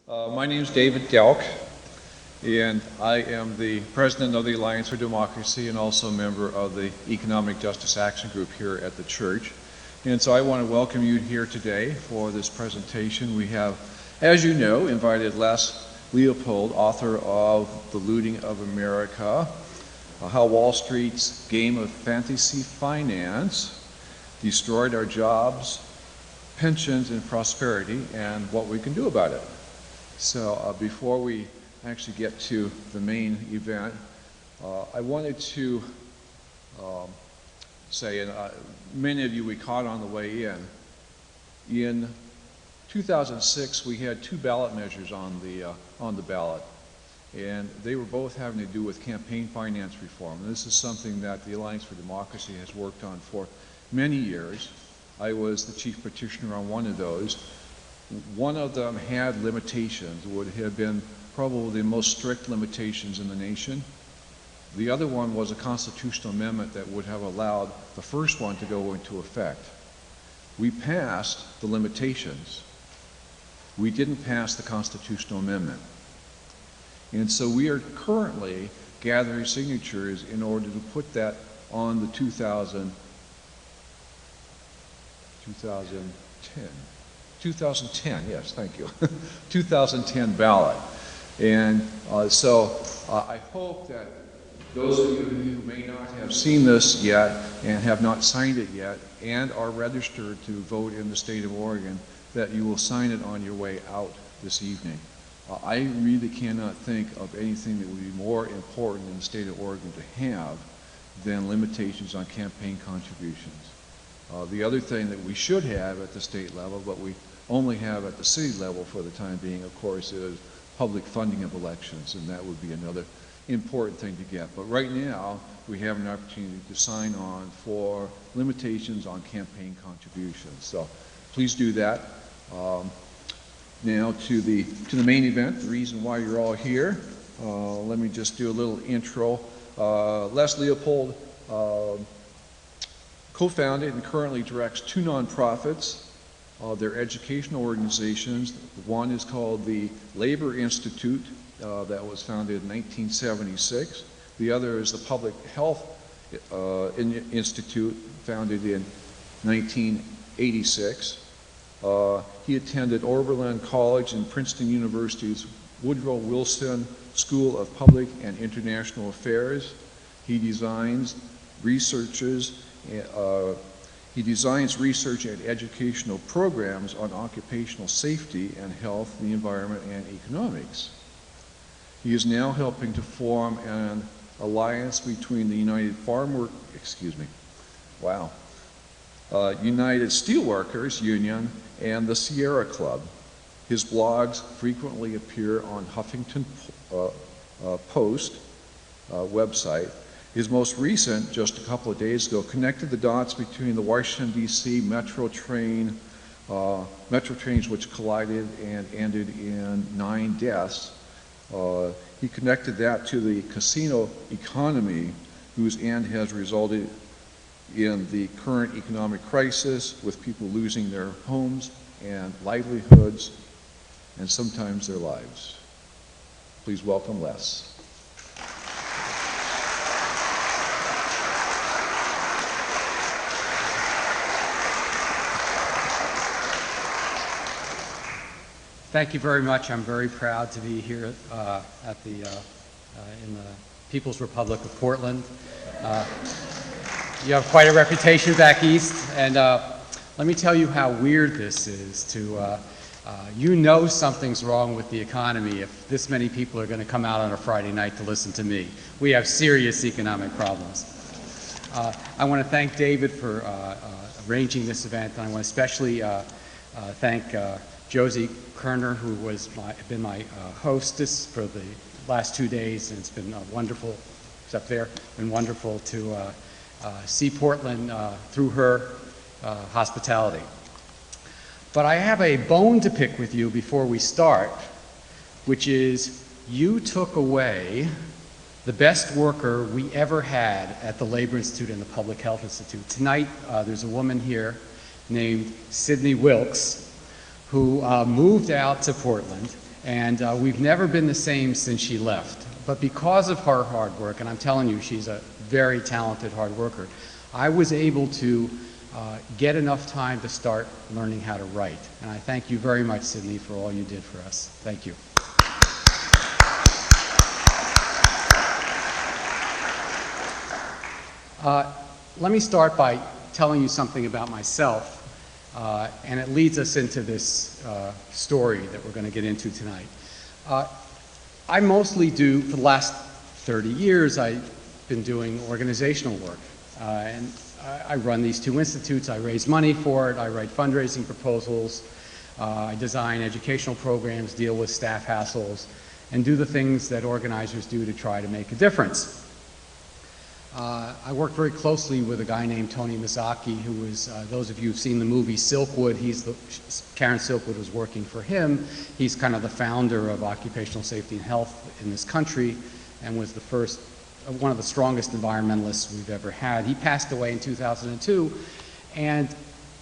My name is David Delk, and I am the president of the Alliance for Democracy and also a member of the Economic Justice Action Group here at the church. And so I want to welcome you here today for this presentation. We have, as you know, invited Leopold, author of The Looting of America, How Wall Street's Game of Fantasy Finance Destroyed Our Jobs, Pensions, and Prosperity, and What We Can Do About It. So before we actually get to the main event, I wanted to say, and many of you we caught on the way in 2006 we had two ballot measures on the ballot, and they were both having to do with campaign finance reform. And this is something that the Alliance for Democracy has worked on for many years. I was the chief petitioner on one of those. One of them had limitations, would have been probably the most strict limitations in the nation. The other one was a constitutional amendment that would have allowed the first one to go into effect. We passed the limitations. We didn't pass the constitutional amendment. And so we are currently gathering signatures in order to put that on the 2010 yes, thank you, 2010 ballot. And so I hope that those of you who may not have seen this yet and have not signed it yet and are registered to vote in the state of Oregon, that you will sign it on your way out this evening. I really cannot think of anything that would be more important in the state of Oregon to have than limitations on campaign contributions. The other thing that we should have at the state level, but we only have at the city level for the time being, of course, is public funding of elections, and that would be another important thing to get. But right now, we have an opportunity to sign on for limitations on campaign contributions. So please do that. Now to the main event, the reason why you're all here. Let me just do a little intro. Les Leopold co-founded and currently directs two nonprofits. They're educational organizations. One is called the Labor Institute, that was founded in 1976. The other is the Public Health Institute, founded in 1986. He attended Oberlin College and Princeton University's Woodrow Wilson School of Public and International Affairs. He designs research and educational programs on occupational safety and health, the environment, and economics. He is now helping to form an alliance between the United Steelworkers Union and the Sierra Club. His blogs frequently appear on Huffington Post website. His most recent, just a couple of days ago, connected the dots between the Washington, D.C. metro trains which collided and ended in 9 deaths. He connected that to the casino economy, whose end has resulted in the current economic crisis, with people losing their homes and livelihoods, and sometimes their lives. Please welcome Les. Thank you very much. I'm very proud to be here in the People's Republic of Portland. You have quite a reputation back east, and let me tell you how weird this is. You know something's wrong with the economy if this many people are going to come out on a Friday night to listen to me. We have serious economic problems. I want to thank David for arranging this event, and I want to especially thank Josie Kerner, who was been my hostess for the last 2 days, and it's been wonderful. It's up there. Been wonderful to see Portland through her hospitality. But I have a bone to pick with you before we start, which is you took away the best worker we ever had at the Labor Institute and the Public Health Institute. Tonight, there's a woman here named Sydney Wilkes who moved out to Portland And we've never been the same since she left. But because of her hard work, and I'm telling you, she's a very talented hard worker, I was able to get enough time to start learning how to write. And I thank you very much, Sydney, for all you did for us. Thank you. Let me start by telling you something about myself, and it leads us into this story that we're going to get into tonight. I mostly do, for the last 30 years, I've been doing organizational work. And I run these two institutes, I raise money for it, I write fundraising proposals, I design educational programs, deal with staff hassles, and do the things that organizers do to try to make a difference. I work very closely with a guy named Tony Misaki, who is, those of you who've seen the movie Silkwood, Karen Silkwood was working for him. He's kind of the founder of occupational safety and health in this country and was the first, one of the strongest environmentalists we've ever had. He passed away in 2002, and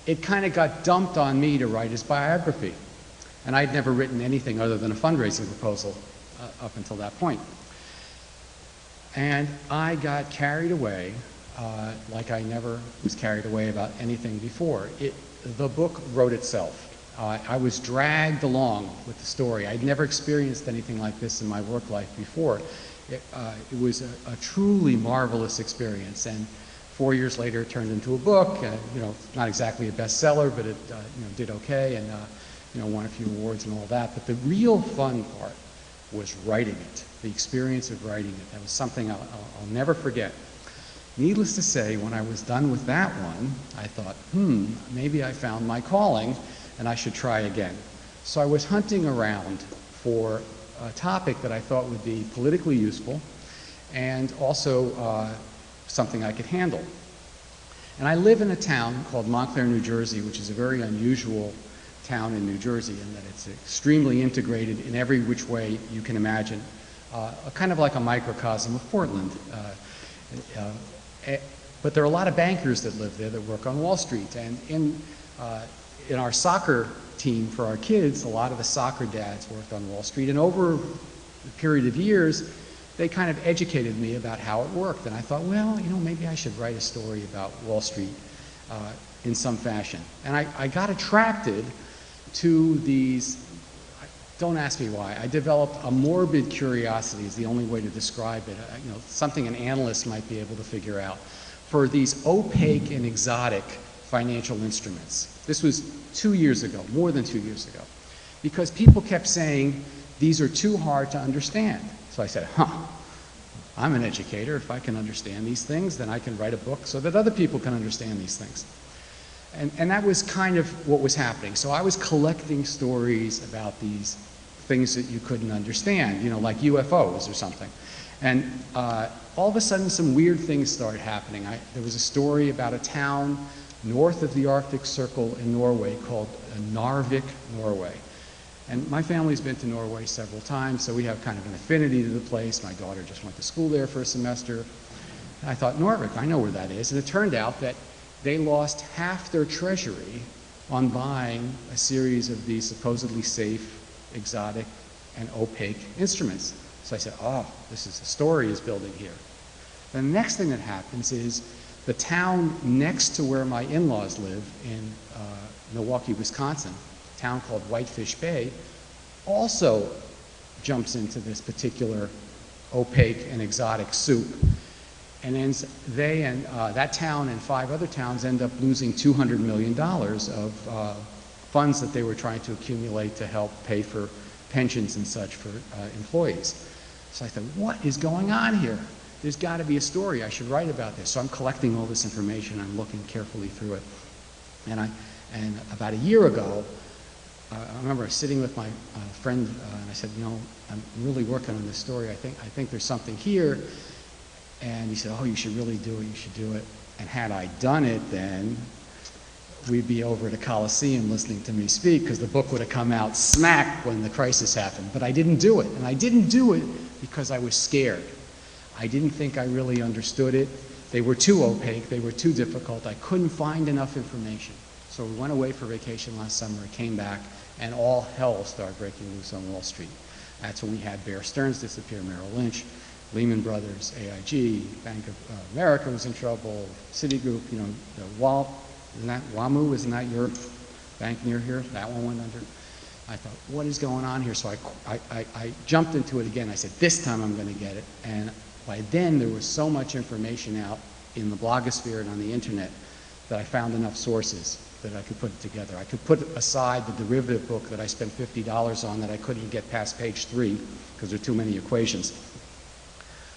it kind of got dumped on me to write his biography. And I'd never written anything other than a fundraising proposal up until that point. And I got carried away like I never was carried away about anything before. The book wrote itself. I was dragged along with the story. I'd never experienced anything like this in my work life before. It was a truly marvelous experience. And 4 years later, it turned into a book. Not exactly a bestseller, but it did okay, and won a few awards and all that. But the real fun part was writing it. The experience of writing it. That was something I'll never forget. Needless to say, when I was done with that one, I thought, maybe I found my calling and I should try again. So I was hunting around for a topic that I thought would be politically useful and also something I could handle. And I live in a town called Montclair, New Jersey, which is a very unusual town in New Jersey in that it's extremely integrated in every which way you can imagine. Kind of like a microcosm of Portland. But there are a lot of bankers that live there that work on Wall Street. And in our soccer team for our kids, a lot of the soccer dads worked on Wall Street. And over a period of years, they kind of educated me about how it worked. And I thought, well, maybe I should write a story about Wall Street in some fashion. And I got attracted to these. Don't ask me why. I developed a morbid curiosity is the only way to describe it. Something an analyst might be able to figure out for these opaque and exotic financial instruments. This was 2 years ago, more than 2 years ago, because people kept saying these are too hard to understand. So I said, I'm an educator. If I can understand these things, then I can write a book so that other people can understand these things. And that was kind of what was happening. So I was collecting stories about these things that you couldn't understand, like UFOs or something. And all of a sudden, some weird things started happening. There was a story about a town north of the Arctic Circle in Norway called Narvik, Norway. And my family's been to Norway several times, so we have kind of an affinity to the place. My daughter just went to school there for a semester. And I thought, Narvik, I know where that is. And it turned out that they lost half their treasury on buying a series of these supposedly safe, exotic, and opaque instruments. So I said, this is a story is building here. The next thing that happens is the town next to where my in-laws live in Milwaukee, Wisconsin, a town called Whitefish Bay, also jumps into this particular opaque and exotic soup. And then they and that town and 5 other towns end up losing $200 million of funds that they were trying to accumulate to help pay for pensions and such for employees. So I thought, what is going on here? There's got to be a story. I should write about this. So I'm collecting all this information. I'm looking carefully through it. And about a year ago, I remember sitting with my friend, and I said, I'm really working on this story. I think there's something here. And he said, you should really do it, you should do it. And had I done it then, we'd be over at a Coliseum listening to me speak, because the book would have come out smack when the crisis happened. But I didn't do it. And I didn't do it because I was scared. I didn't think I really understood it. They were too opaque, they were too difficult. I couldn't find enough information. So we went away for vacation last summer, came back, and all hell started breaking loose on Wall Street. That's when we had Bear Stearns disappear, Merrill Lynch, Lehman Brothers, AIG, Bank of America was in trouble, Citigroup, you know, WAMU, isn't that your bank near here? That one went under. I thought, what is going on here? So I jumped into it again. I said, this time I'm going to get it. And by then, there was so much information out in the blogosphere and on the internet that I found enough sources that I could put it together. I could put aside the derivative book that I spent $50 on that I couldn't get past page 3 because there are too many equations.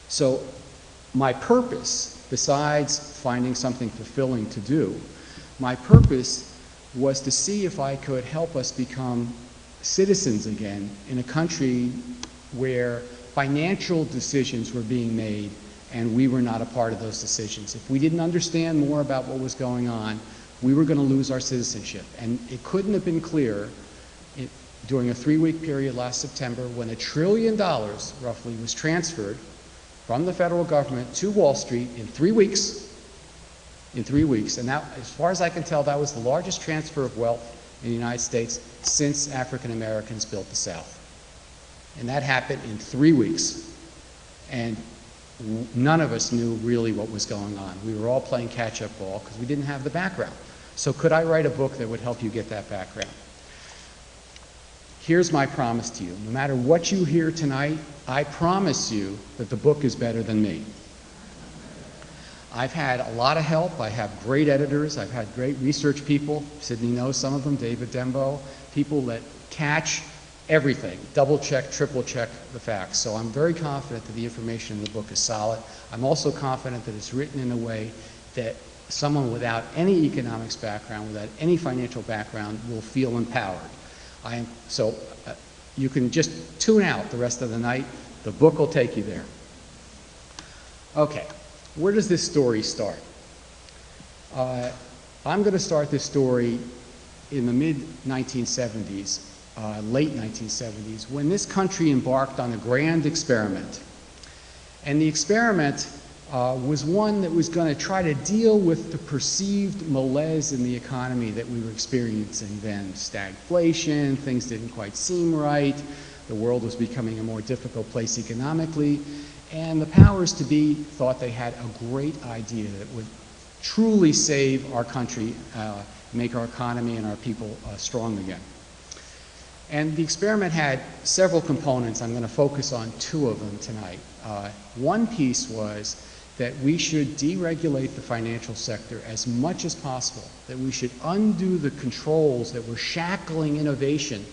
So my purpose, besides finding something fulfilling to do, my purpose was to see if I could help us become citizens again in a country where financial decisions were being made and we were not a part of those decisions. If we didn't understand more about what was going on, we were going to lose our citizenship. And it couldn't have been clearer during a 3-week period last September when $1 trillion roughly was transferred from the federal government to Wall Street in 3 weeks. In 3 weeks. And that, as far as I can tell, that was the largest transfer of wealth in the United States since African Americans built the South. And that happened in 3 weeks. And none of us knew really what was going on. We were all playing catch-up ball because we didn't have the background. So could I write a book that would help you get that background? Here's my promise to you. No matter what you hear tonight, I promise you that the book is better than me. I've had a lot of help. I have great editors. I've had great research people. Sydney knows some of them, David Dembo, people that catch everything, double check, triple check the facts. So I'm very confident that the information in the book is solid. I'm also confident that it's written in a way that someone without any economics background, without any financial background, will feel empowered. You can just tune out the rest of the night. The book will take you there. Okay. Where does this story start? I'm going to start this story in the mid-1970s, late 1970s, when this country embarked on a grand experiment. And the experiment was one that was going to try to deal with the perceived malaise in the economy that we were experiencing then. Stagflation, things didn't quite seem right, the world was becoming a more difficult place economically. And the powers to be thought they had a great idea that would truly save our country, make our economy and our people strong again. And the experiment had several components. I'm going to focus on 2 of them tonight. One piece was that we should deregulate the financial sector as much as possible, that we should undo the controls that were shackling innovation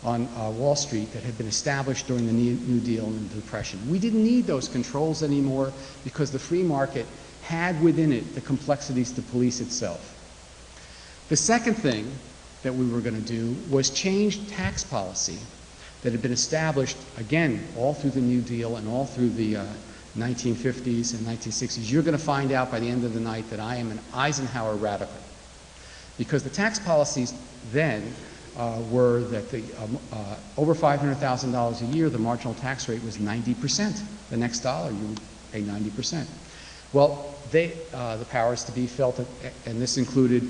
on Wall Street that had been established during the New Deal and the Depression. We didn't need those controls anymore because the free market had within it the complexities to police itself. The second thing that we were going to do was change tax policy that had been established, again, all through the New Deal and all through the 1950s and 1960s. You're going to find out by the end of the night that I am an Eisenhower radical. Because the tax policies then were that over $500,000 a year, the marginal tax rate was 90%. The next dollar, you would pay 90%. Well, the powers to be felt, and this included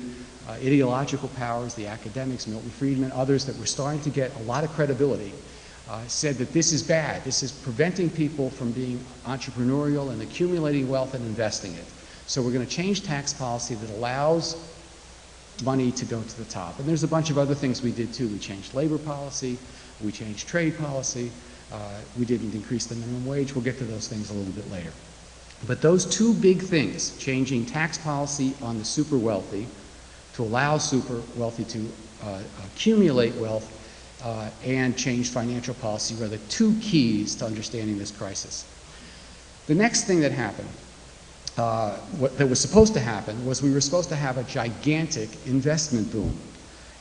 ideological powers, the academics, Milton Friedman, others that were starting to get a lot of credibility, said that this is bad. This is preventing people from being entrepreneurial and accumulating wealth and investing it. So we're going to change tax policy that allows money to go to the top. And there's a bunch of other things we did too. We changed labor policy, we changed trade policy, we didn't increase the minimum wage. We'll get to those things a little bit later. But those 2 big things, changing tax policy on the super wealthy to allow super wealthy to accumulate wealth and change financial policy, were the 2 keys to understanding this crisis. The next thing that happened, what that was supposed to happen, was we were supposed to have a gigantic investment boom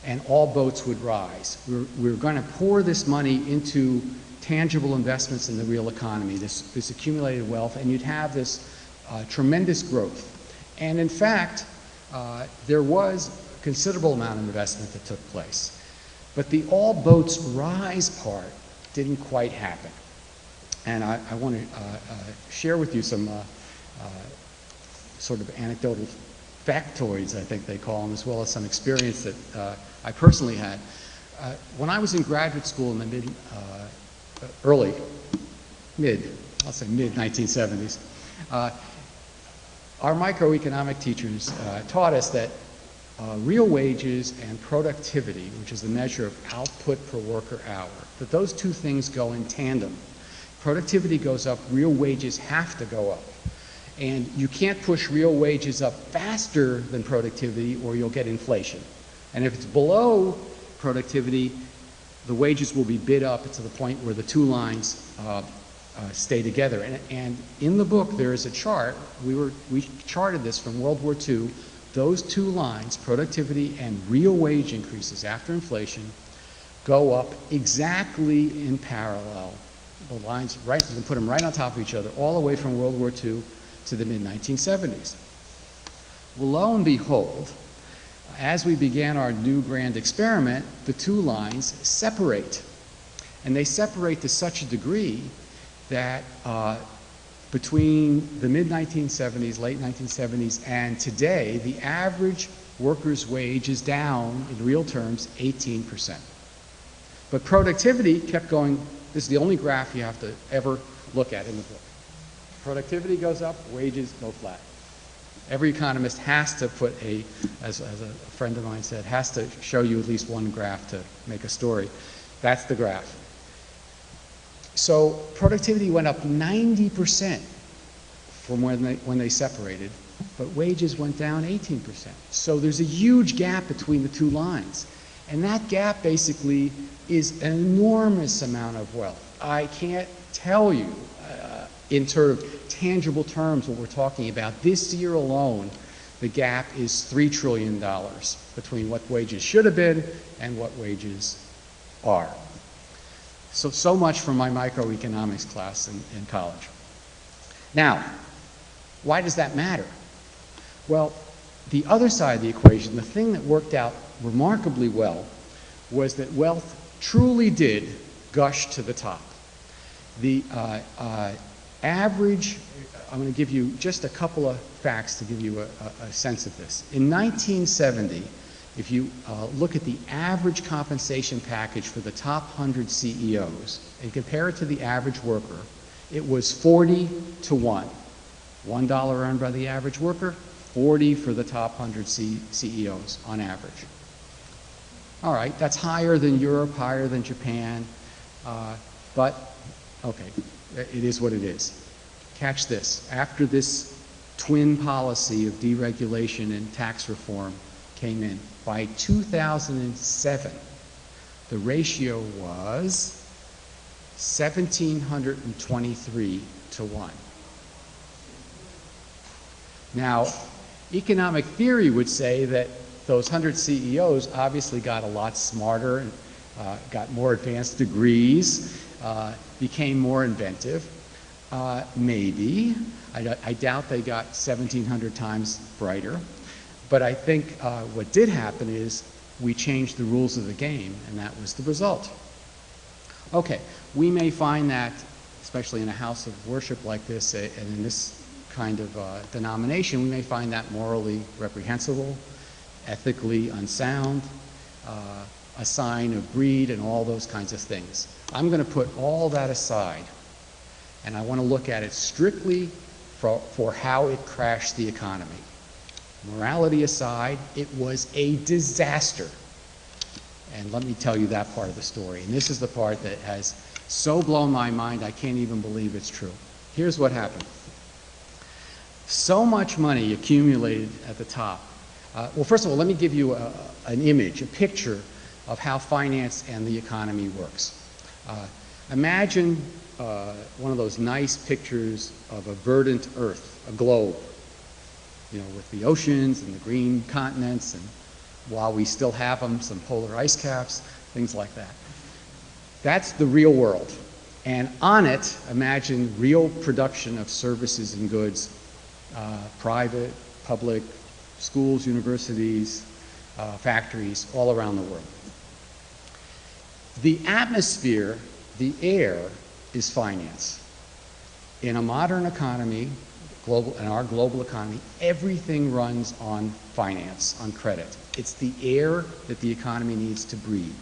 and all boats would rise. We were going to pour this money into tangible investments in the real economy, this accumulated wealth, and you'd have this tremendous growth. And in fact, there was a considerable amount of investment that took place. But the all boats rise part didn't quite happen. And I want to share with you some sort of anecdotal factoids, I think they call them, as well as some experience that I personally had. When I was in graduate school in the mid-1970s, our microeconomic teachers taught us that real wages and productivity, which is the measure of output per worker hour, that those two things go in tandem. Productivity goes up, real wages have to go up. And you can't push real wages up faster than productivity or you'll get inflation. And if it's below productivity, the wages will be bid up to the point where the two lines stay together. And in the book there is a chart. We charted this from World War II. Those two lines, productivity and real wage increases after inflation, go up exactly in parallel. The lines, right, you can put them right on top of each other, all the way from World War II to the mid-1970s. Well, lo and behold, as we began our new grand experiment, the two lines separate. And they separate to such a degree that between the mid-1970s, late 1970s, and today, the average worker's wage is down, in real terms, 18%. But productivity kept going. This is the only graph you have to ever look at in the book. Productivity goes up, wages go flat. Every economist has to put as a friend of mine said, has to show you at least one graph to make a story. That's the graph. So productivity went up 90% from when they separated, but wages went down 18%. So there's a huge gap between the two lines. And that gap basically is an enormous amount of wealth. I can't tell you in sort of tangible terms what we're talking about. This year alone, the gap is $3 trillion between what wages should have been and what wages are. So much from my microeconomics class in college. Now, why does that matter? Well, the other side of the equation, the thing that worked out remarkably well, was that wealth truly did gush to the top. The average, I'm going to give you just a couple of facts to give you a sense of this. In 1970, if you look at the average compensation package for the top 100 CEOs and compare it to the average worker, it was 40 to 1. $1 earned by the average worker, 40 for the top 100 CEOs on average. All right, that's higher than Europe, higher than Japan, but okay, it is what it is. Catch this. After this twin policy of deregulation and tax reform came in, by 2007, the ratio was 1,723 to 1. Now, economic theory would say that those 100 CEOs obviously got a lot smarter, and got more advanced degrees, became more inventive. Maybe. I doubt they got 1,700 times brighter. But I think what did happen is we changed the rules of the game, and that was the result. Okay, we may find that, especially in a house of worship like this, and in this kind of denomination, we may find that morally reprehensible, ethically unsound, a sign of greed, and all those kinds of things. I'm going to put all that aside, and I want to look at it strictly for how it crashed the economy. Morality aside, it was a disaster. And let me tell you that part of the story. And this is the part that has so blown my mind, I can't even believe it's true. Here's what happened. So much money accumulated at the top. Well, first of all, let me give you an image, a picture of how finance and the economy works. Imagine one of those nice pictures of a verdant earth, a globe, you know, with the oceans and the green continents, and while we still have them, some polar ice caps, things like that. That's the real world. And on it, imagine real production of services and goods, private, public, schools, universities, factories, all around the world. The atmosphere, the air, is finance. In a modern economy, in our global economy, everything runs on finance, on credit. It's the air that the economy needs to breathe.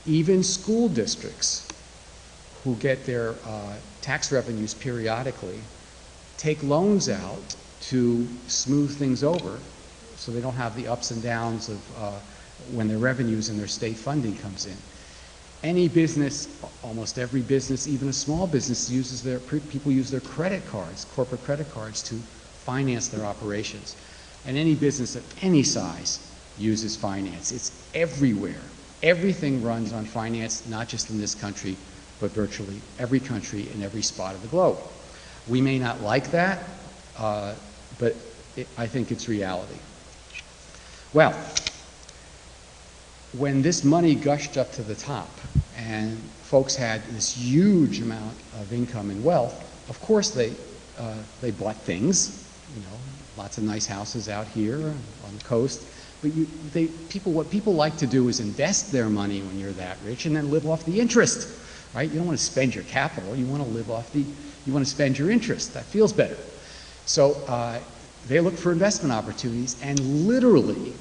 Even school districts who get their tax revenues periodically take loans out to smooth things over so they don't have the ups and downs of when their revenues and their state funding comes in. Any business, almost every business, even a small business, people use their credit cards, corporate credit cards, to finance their operations. And any business of any size uses finance. It's everywhere. Everything runs on finance, not just in this country, but virtually every country in every spot of the globe. We may not like that, but I think it's reality. Well, when this money gushed up to the top and folks had this huge amount of income and wealth, of course they bought things, you know, lots of nice houses out here on the coast. But what people like to do is invest their money when you're that rich and then live off the interest, right? You don't want to spend your capital. You want to live off you want to spend your interest. That feels better. So they look for investment opportunities, and literally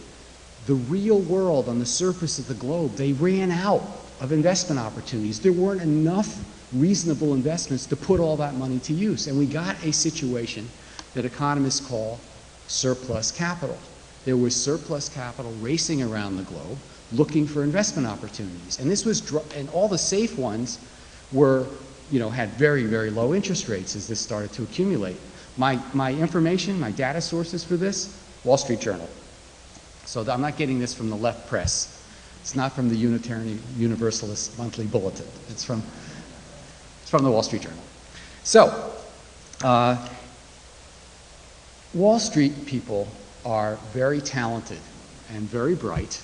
the real world on the surface of the globe, they ran out of investment opportunities. There weren't enough reasonable investments to put all that money to use. And we got a situation that economists call surplus capital. There was surplus capital racing around the globe looking for investment opportunities. And this was, and all the safe ones were, you know, had very, very low interest rates as this started to accumulate. My information, my data sources for this, Wall Street Journal. So I'm not getting this from the left press. It's not from the Unitarian Universalist Monthly Bulletin. It's from the Wall Street Journal. So, Wall Street people are very talented and very bright,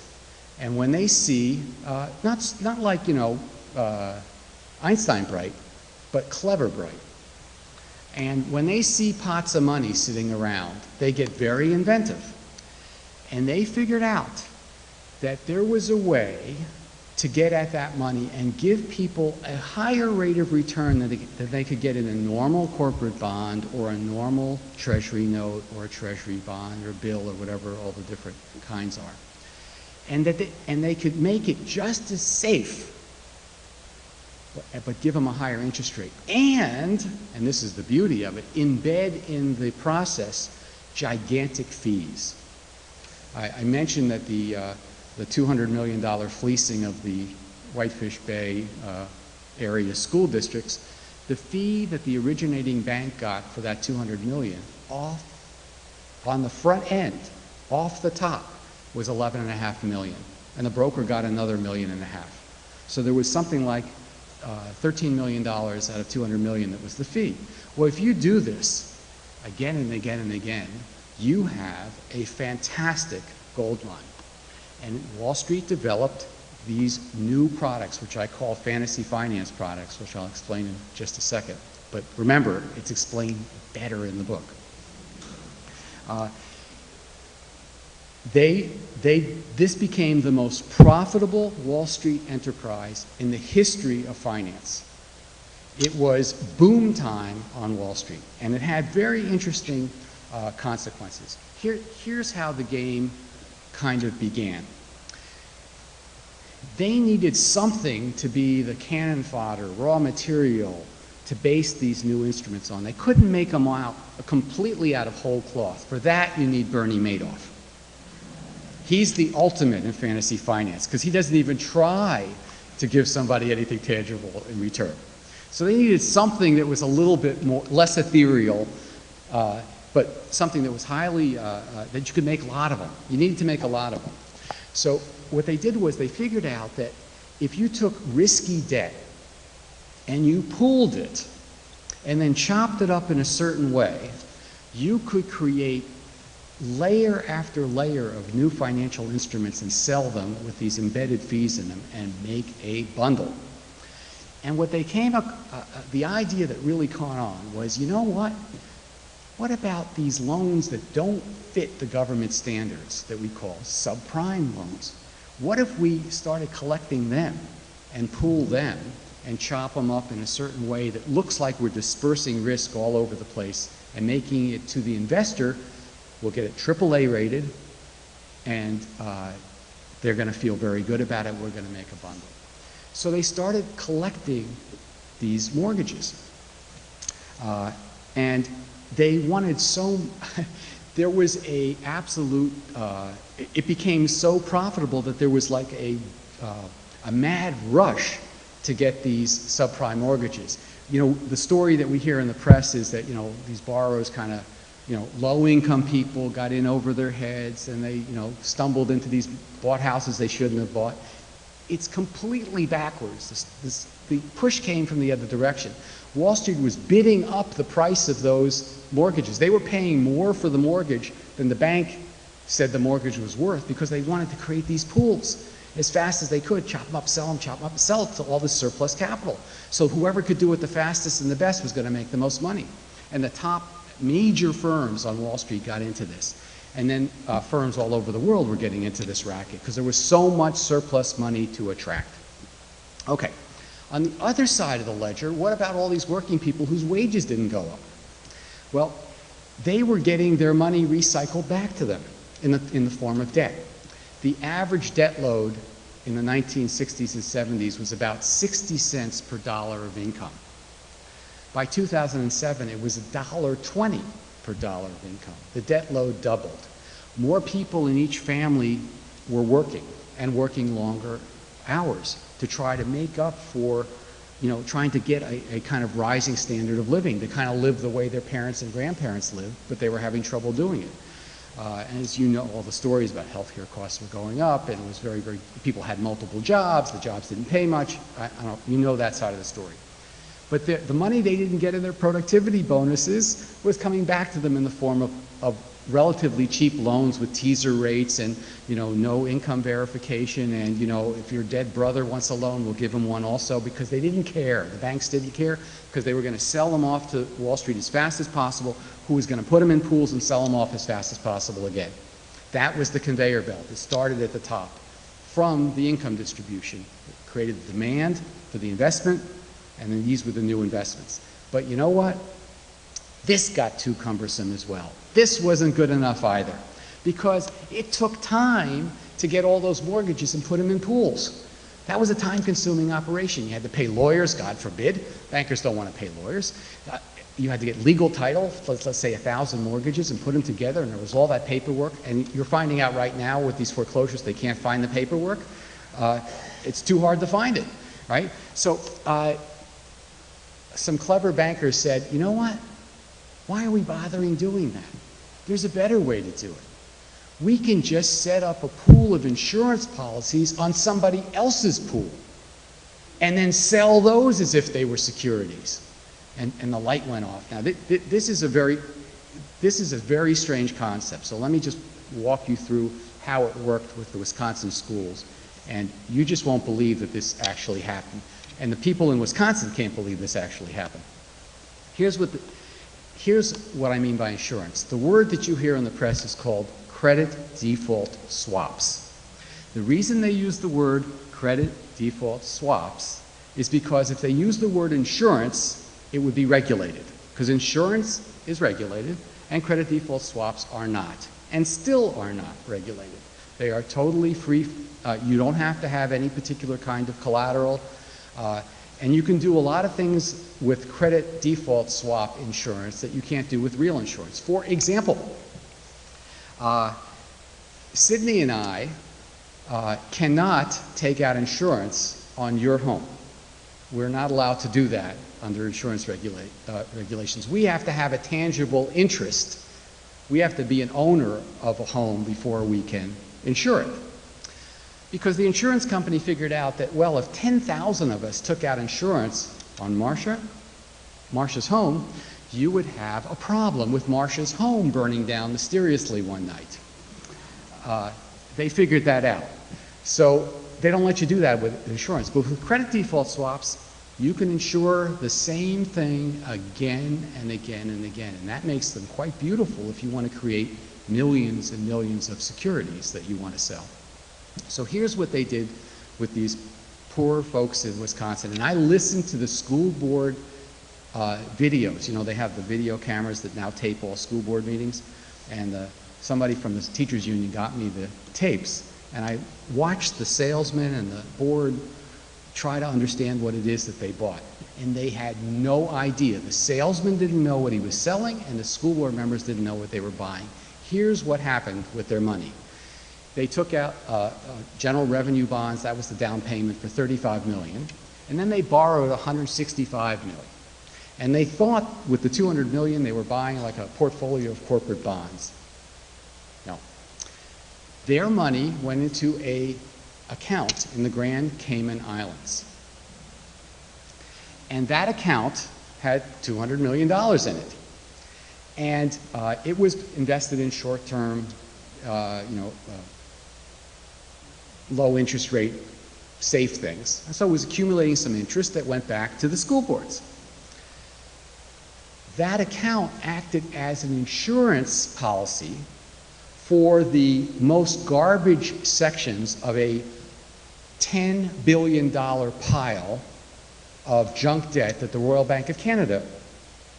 and when they see, not like, you know, Einstein bright, but clever bright. And when they see pots of money sitting around, they get very inventive. And they figured out that there was a way to get at that money and give people a higher rate of return than they could get in a normal corporate bond or a normal treasury note or a treasury bond or bill or whatever all the different kinds are. And they could make it just as safe, but give them a higher interest rate. And this is the beauty of it, embed in the process gigantic fees. I mentioned that the $200 million fleecing of the Whitefish Bay area school districts, the fee that the originating bank got for that $200 million off on the front end, off the top, was $11.5 million, and the broker got another $1.5 million. So there was something like $13 million out of $200 million that was the fee. Well, if you do this again and again and again, you have a fantastic gold mine. And Wall Street developed these new products, which I call fantasy finance products, which I'll explain in just a second. But remember, it's explained better in the book. This became the most profitable Wall Street enterprise in the history of finance. It was boom time on Wall Street, and it had very interesting consequences. Here's how the game kind of began. They needed something to be the cannon fodder, raw material, to base these new instruments on. They couldn't make them out completely out of whole cloth. For that, you need Bernie Madoff. He's the ultimate in fantasy finance because he doesn't even try to give somebody anything tangible in return. So they needed something that was a little bit less ethereal, but something that was highly, that you could make a lot of them. You needed to make a lot of them. So what they did was they figured out that if you took risky debt and you pooled it and then chopped it up in a certain way, you could create layer after layer of new financial instruments and sell them with these embedded fees in them and make a bundle. And what they came up, the idea that really caught on was, you know what? What about these loans that don't fit the government standards that we call subprime loans? What if we started collecting them and pool them and chop them up in a certain way that looks like we're dispersing risk all over the place and making it to the investor? We'll get it AAA rated, and They're going to feel very good about it. We're going to make a bundle. So they started collecting these mortgages. And they wanted so, there was a absolute, it became so profitable that there was like a mad rush to get these subprime mortgages. You know, the story that we hear in the press is that, you know, these borrowers kind of, you know, low-income people got in over their heads and they, you know, stumbled into these, bought houses they shouldn't have bought. It's completely backwards. The push came from the other direction. Wall Street was bidding up the price of those mortgages. They were paying more for the mortgage than the bank said the mortgage was worth because they wanted to create these pools as fast as they could, chop them up, sell them, sell it to all this surplus capital. So whoever could do it the fastest and the best was going to make the most money. And the top major firms on Wall Street got into this. And then firms all over the world were getting into this racket because there was so much surplus money to attract. Okay, on the other side of the ledger, what about all these working people whose wages didn't go up? Well, they were getting their money recycled back to them in the form of debt. The average debt load in the 1960s and 70s was about 60 cents per dollar of income. By 2007, it was $1.20 per dollar of income. The debt load doubled. More people in each family were working and working longer hours to try to make up for, you know, trying to get a kind of rising standard of living, to kind of live the way their parents and grandparents lived, but they were having trouble doing it. And as you know, all the stories about healthcare costs were going up, and it was very, people had multiple jobs, the jobs didn't pay much. You know that side of the story. But the money they didn't get in their productivity bonuses was coming back to them in the form of relatively cheap loans with teaser rates and, you know, no income verification, and, you know, if your dead brother wants a loan, we'll give him one also, because they didn't care. The banks didn't care because they were going to sell them off to Wall Street as fast as possible, who was going to put them in pools and sell them off as fast as possible again. That was the conveyor belt. It started at the top from the income distribution. It created the demand for the investment, and then these were the new investments. But you know what? This got too cumbersome as well. This wasn't good enough either, because it took time to get all those mortgages and put them in pools. That was a time-consuming operation. You had to pay lawyers, God forbid. Bankers don't want to pay lawyers. You had to get legal title, let's say 1,000 mortgages, and put them together, and there was all that paperwork. And you're finding out right now with these foreclosures, they can't find the paperwork. It's too hard to find it, right? So some clever bankers said, you know what? Why are we bothering doing that? There's a better way to do it. We can just set up a pool of insurance policies on somebody else's pool and then sell those as if they were securities. And the light went off. Now, this is a very strange concept. So let me just walk you through how it worked with the Wisconsin schools. And you just won't believe that this actually happened. And the people in Wisconsin can't believe this actually happened. Here's what I mean by insurance. The word that you hear in the press is called credit default swaps. The reason they use the word credit default swaps is because if they use the word insurance, it would be regulated, because insurance is regulated and credit default swaps are not, and still are not regulated. They are totally free. You don't have to have any particular kind of collateral. And you can do a lot of things with credit default swap insurance that you can't do with real insurance. For example, Sydney and I cannot take out insurance on your home. We're not allowed to do that under insurance regulations. We have to have a tangible interest. We have to be an owner of a home before we can insure it. Because the insurance company figured out that, well, if 10,000 of us took out insurance on Marcia's home, you would have a problem with Marcia's home burning down mysteriously one night. They figured that out. So they don't let you do that with insurance. But with credit default swaps, you can insure the same thing again and again and again. And that makes them quite beautiful if you want to create millions and millions of securities that you want to sell. So here's what they did with these poor folks in Wisconsin. And I listened to the school board videos. You know, they have the video cameras that now tape all school board meetings. And somebody from the teachers union got me the tapes. And I watched the salesman and the board try to understand what it is that they bought. And they had no idea. The salesman didn't know what he was selling, and the school board members didn't know what they were buying. Here's what happened with their money. They took out general revenue bonds. That was the down payment for $35 million. And then they borrowed $165 million. And they thought with the $200 million they were buying like a portfolio of corporate bonds. No. Their money went into an account in the Grand Cayman Islands. And that account had $200 million in it. And it was invested in short-term, low interest rate, safe things. And so it was accumulating some interest that went back to the school boards. That account acted as an insurance policy for the most garbage sections of a $10 billion pile of junk debt that the Royal Bank of Canada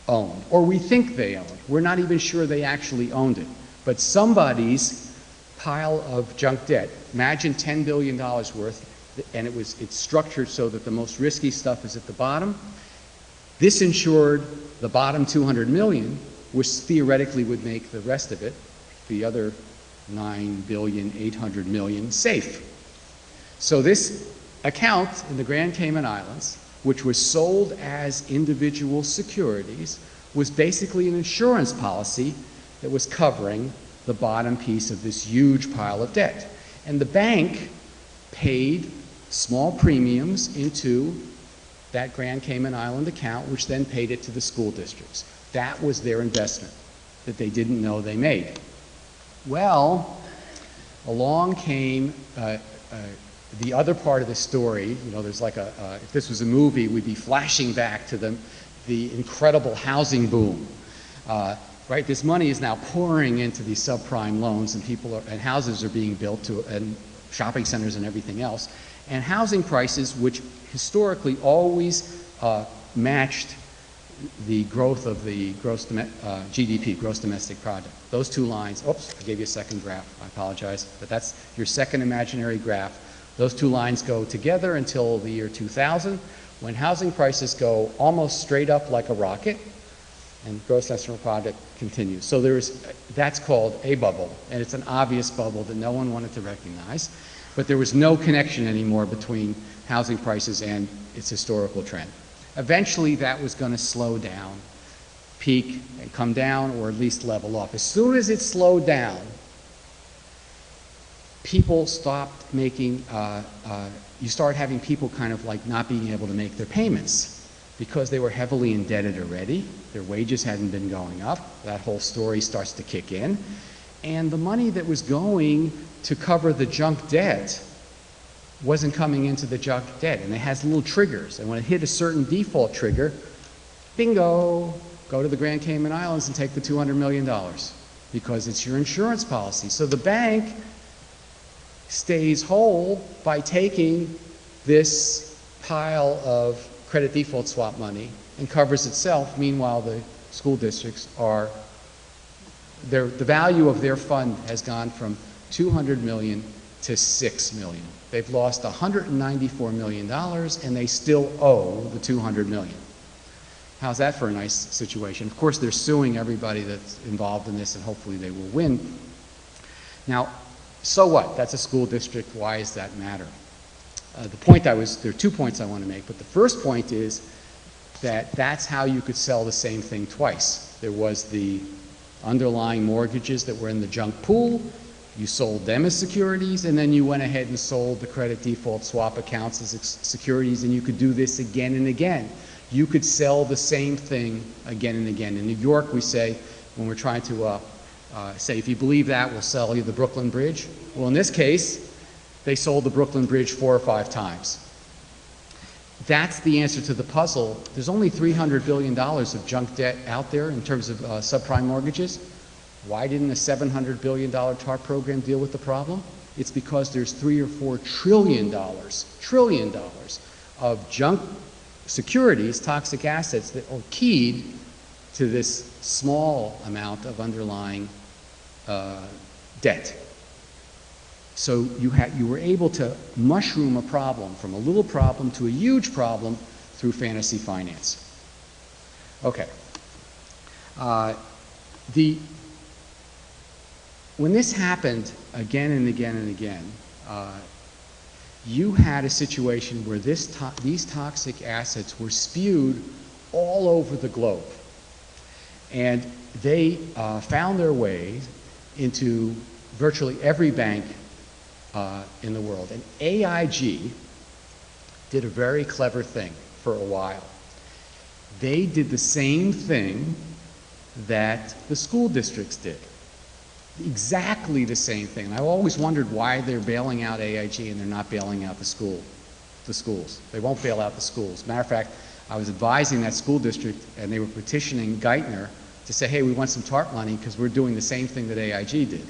owned, or we think they owned. We're not even sure they actually owned it. But somebody's pile of junk debt, imagine $10 billion worth, and it's structured so that the most risky stuff is at the bottom. This insured the bottom 200 million, which theoretically would make the rest of it, the other 9,800 million, safe. So this account in the Grand Cayman Islands, which was sold as individual securities, was basically an insurance policy that was covering the bottom piece of this huge pile of debt. And the bank paid small premiums into that Grand Cayman Island account, which then paid it to the school districts. That was their investment that they didn't know they made. Well, along came the other part of the story. You know, there's like if this was a movie, we'd be flashing back to the incredible housing boom. Right, this money is now pouring into these subprime loans, and and houses are being built and shopping centers and everything else. And housing prices, which historically always matched the growth of the GDP, gross domestic product. Those two lines, oops, I gave you a second graph, I apologize, but that's your second imaginary graph. Those two lines go together until the year 2000, when housing prices go almost straight up like a rocket, and gross national product continues. So that's called a bubble, and it's an obvious bubble that no one wanted to recognize, but there was no connection anymore between housing prices and its historical trend. Eventually that was going to slow down, peak, and come down, or at least level off. As soon as it slowed down, people stopped making, you start having people kind of like not being able to make their payments because they were heavily indebted already. Their wages hadn't been going up. That whole story starts to kick in. And the money that was going to cover the junk debt wasn't coming into the junk debt. And it has little triggers. And when it hit a certain default trigger, bingo, go to the Grand Cayman Islands and take the $200 million because it's your insurance policy. So the bank stays whole by taking this pile of credit default swap money and covers itself. Meanwhile, the school districts the value of their fund has gone from 200 million to 6 million. They've lost $194 million and they still owe the 200 million. How's that for a nice situation? Of course, they're suing everybody that's involved in this and hopefully they will win. Now, so what? That's a school district. Why does that matter? There are 2 points I want to make, but the first point is that that's how you could sell the same thing twice. There was the underlying mortgages that were in the junk pool. You sold them as securities, and then you went ahead and sold the credit default swap accounts as securities, and you could do this again and again. You could sell the same thing again and again. In New York, we say, when we're trying to say, if you believe that, we'll sell you the Brooklyn Bridge. Well, in this case, they sold the Brooklyn Bridge 4 or 5 times. That's the answer to the puzzle. There's only $300 billion of junk debt out there in terms of subprime mortgages. Why didn't a $700 billion TARP program deal with the problem? It's because there's $3 or $4 trillion of junk securities, toxic assets that are keyed to this small amount of underlying debt. So you were able to mushroom a problem from a little problem to a huge problem through fantasy finance. Okay. When this happened again and again and again, you had a situation where these toxic assets were spewed all over the globe. And they found their way into virtually every bank in the world. And AIG did a very clever thing for a while. They did the same thing that the school districts did. Exactly the same thing. And I always wondered why they're bailing out AIG and they're not bailing out the schools. They won't bail out the schools. Matter of fact, I was advising that school district and they were petitioning Geithner to say, hey, we want some TARP money because we're doing the same thing that AIG did.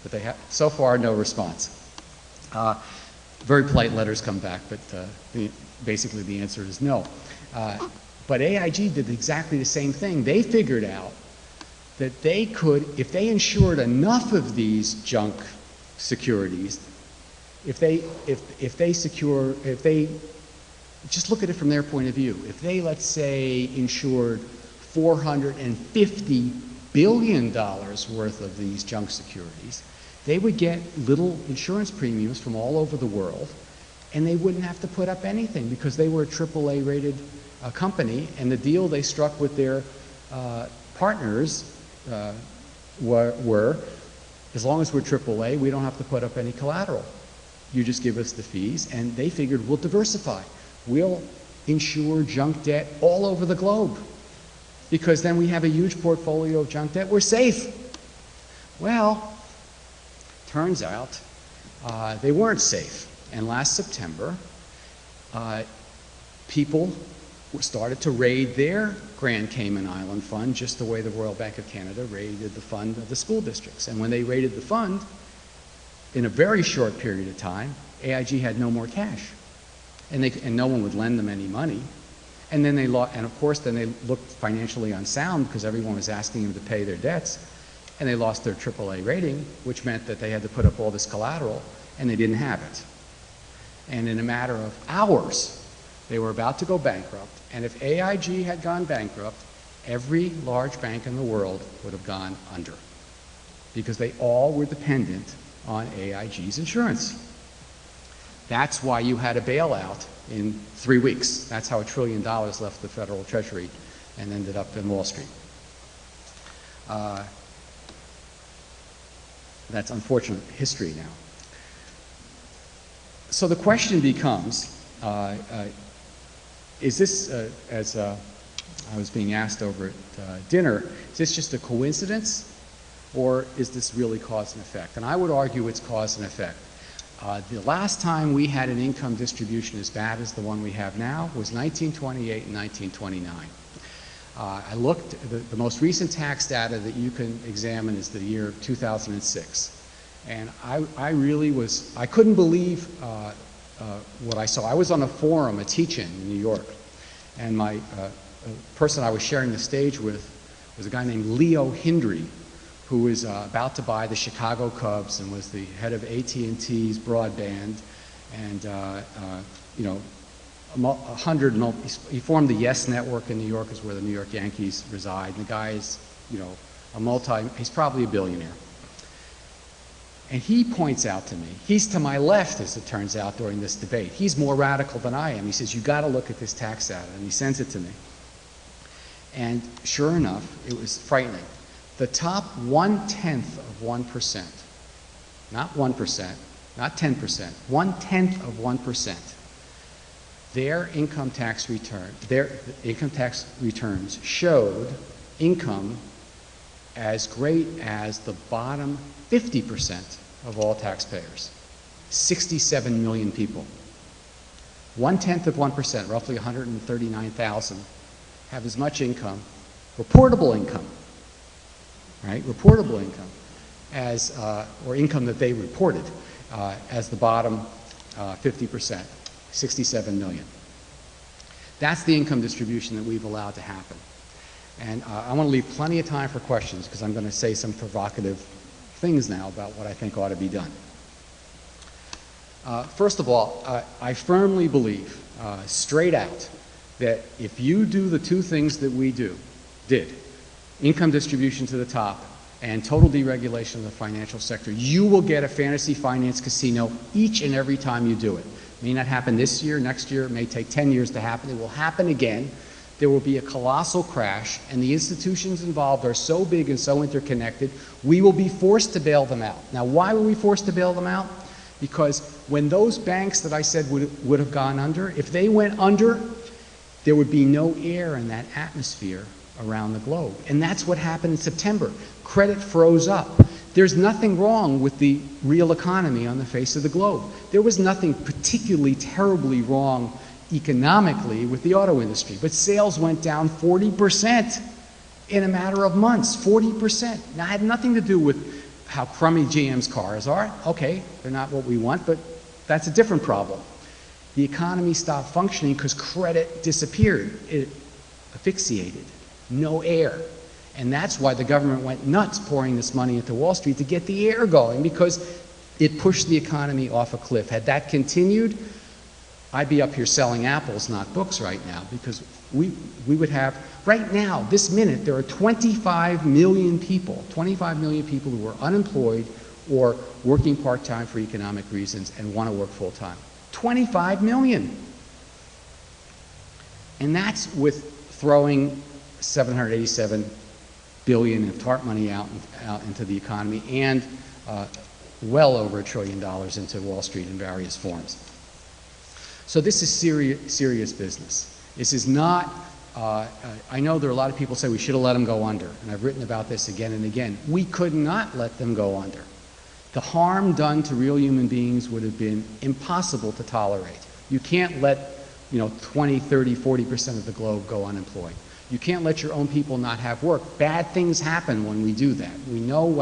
But they have, so far, no response. Very polite letters come back, but basically the answer is no. But AIG did exactly the same thing. They figured out that they could, if they insured enough of these junk securities, if they just look at it from their point of view. If they, let's say, insured $450 billion worth of these junk securities, they would get little insurance premiums from all over the world, and they wouldn't have to put up anything because they were a AAA rated company, and the deal they struck with their partners were, as long as we're AAA, we don't have to put up any collateral. You just give us the fees, and they figured we'll diversify. We'll insure junk debt all over the globe because then we have a huge portfolio of junk debt. We're safe. Well, turns out they weren't safe. And last September, people started to raid their Grand Cayman Island fund just the way the Royal Bank of Canada raided the fund of the school districts. And when they raided the fund, in a very short period of time, AIG had no more cash. And no one would lend them any money. And then of course, then they looked financially unsound because everyone was asking them to pay their debts. And they lost their AAA rating, which meant that they had to put up all this collateral, and they didn't have it. And in a matter of hours, they were about to go bankrupt. And if AIG had gone bankrupt, every large bank in the world would have gone under because they all were dependent on AIG's insurance. That's why you had a bailout in 3 weeks. That's how $1 trillion left the Federal Treasury and ended up in Wall Street. That's unfortunate history now. So the question becomes, is this, as I was being asked over at dinner, is this just a coincidence or is this really cause and effect? And I would argue it's cause and effect. The last time we had an income distribution as bad as the one we have now was 1928 and 1929. I looked, the most recent tax data that you can examine is the year 2006. And I couldn't believe what I saw. I was on a forum, a teach-in in New York, and my person I was sharing the stage with was a guy named Leo Hindry, who was about to buy the Chicago Cubs and was the head of AT&T's broadband, and he formed the Yes Network in New York, is where the New York Yankees reside. And the guy is, he's probably a billionaire. And he points out to me, he's to my left, as it turns out, during this debate. He's more radical than I am. He says, you got to look at this tax data, and he sends it to me. And sure enough, it was frightening. The top 1/10 of 1%, not 1%, not 10%, 1/10 of 1%, their income tax returns showed income as great as the bottom 50% of all taxpayers, 67 million people. 1/10 of 1%, roughly 139,000, have as much income, reportable income, right? Reportable income, as, or income that they reported, as the bottom 50%, 67 million. That's the income distribution that we've allowed to happen. And I want to leave plenty of time for questions because I'm going to say some provocative things now about what I think ought to be done. First of all, I firmly believe, straight out, that if you do the two things that we did, income distribution to the top and total deregulation of the financial sector, you will get a fantasy finance casino each and every time you do it. It may not happen this year, next year, it may take 10 years to happen. It will happen again. There will be a colossal crash, and the institutions involved are so big and so interconnected, we will be forced to bail them out. Now, why were we forced to bail them out? Because when those banks that I said would have gone under, if they went under, there would be no air in that atmosphere around the globe. And that's what happened in September. Credit froze up. There's nothing wrong with the real economy on the face of the globe. There was nothing particularly terribly wrong economically with the auto industry, but sales went down 40% in a matter of months, 40%. Now, it had nothing to do with how crummy GM's cars are. Okay, they're not what we want, but that's a different problem. The economy stopped functioning because credit disappeared. It asphyxiated. No air. And that's why the government went nuts pouring this money into Wall Street to get the air going, because it pushed the economy off a cliff. Had that continued, I'd be up here selling apples, not books right now, because we would have, right now, this minute, there are 25 million people who are unemployed or working part-time for economic reasons and want to work full-time. 25 million. And that's with throwing $787 billion in TARP money out into the economy and well over $1 trillion into Wall Street in various forms. So this is serious business. This is not, I know there are a lot of people say we should have let them go under, and I've written about this again and again. We could not let them go under. The harm done to real human beings would have been impossible to tolerate. You can't let 20, 30, 40% of the globe go unemployed. You can't let your own people not have work. Bad things happen when we do that. We know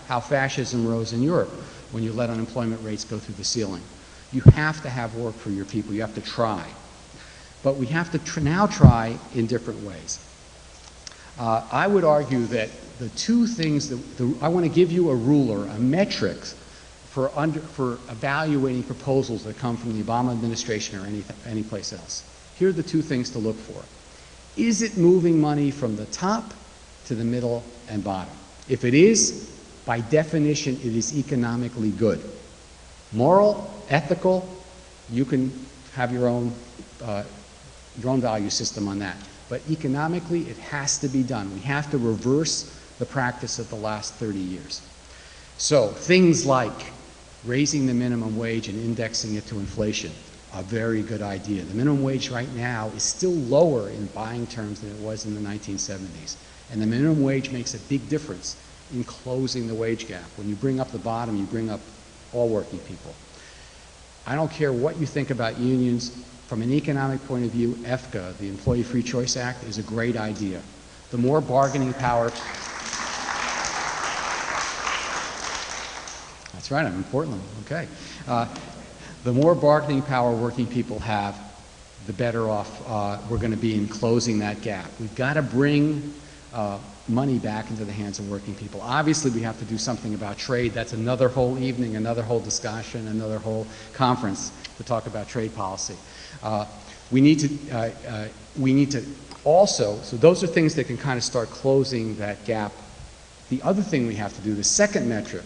how fascism rose in Europe when you let unemployment rates go through the ceiling. You have to have work for your people. You have to try. But we have to now try in different ways. I would argue that the two things I want to give you a ruler, a metric for evaluating proposals that come from the Obama administration or any place else. Here are the two things to look for. Is it moving money from the top to the middle and bottom? If it is, by definition, it is economically good. Moral, ethical, you can have your own value system on that. But economically, it has to be done. We have to reverse the practice of the last 30 years. So things like raising the minimum wage and indexing it to inflation, a very good idea. The minimum wage right now is still lower in buying terms than it was in the 1970s. And the minimum wage makes a big difference in closing the wage gap. When you bring up the bottom, you bring up all working people. I don't care what you think about unions. From an economic point of view, EFCA, the Employee Free Choice Act, is a great idea. The more bargaining power... That's right, I'm in Portland, okay. The more bargaining power working people have, the better off we're going to be in closing that gap. We've got to bring money back into the hands of working people. Obviously, we have to do something about trade. That's another whole evening, another whole discussion, another whole conference to talk about trade policy. We need to also, so those are things that can kind of start closing that gap. The other thing we have to do, the second metric,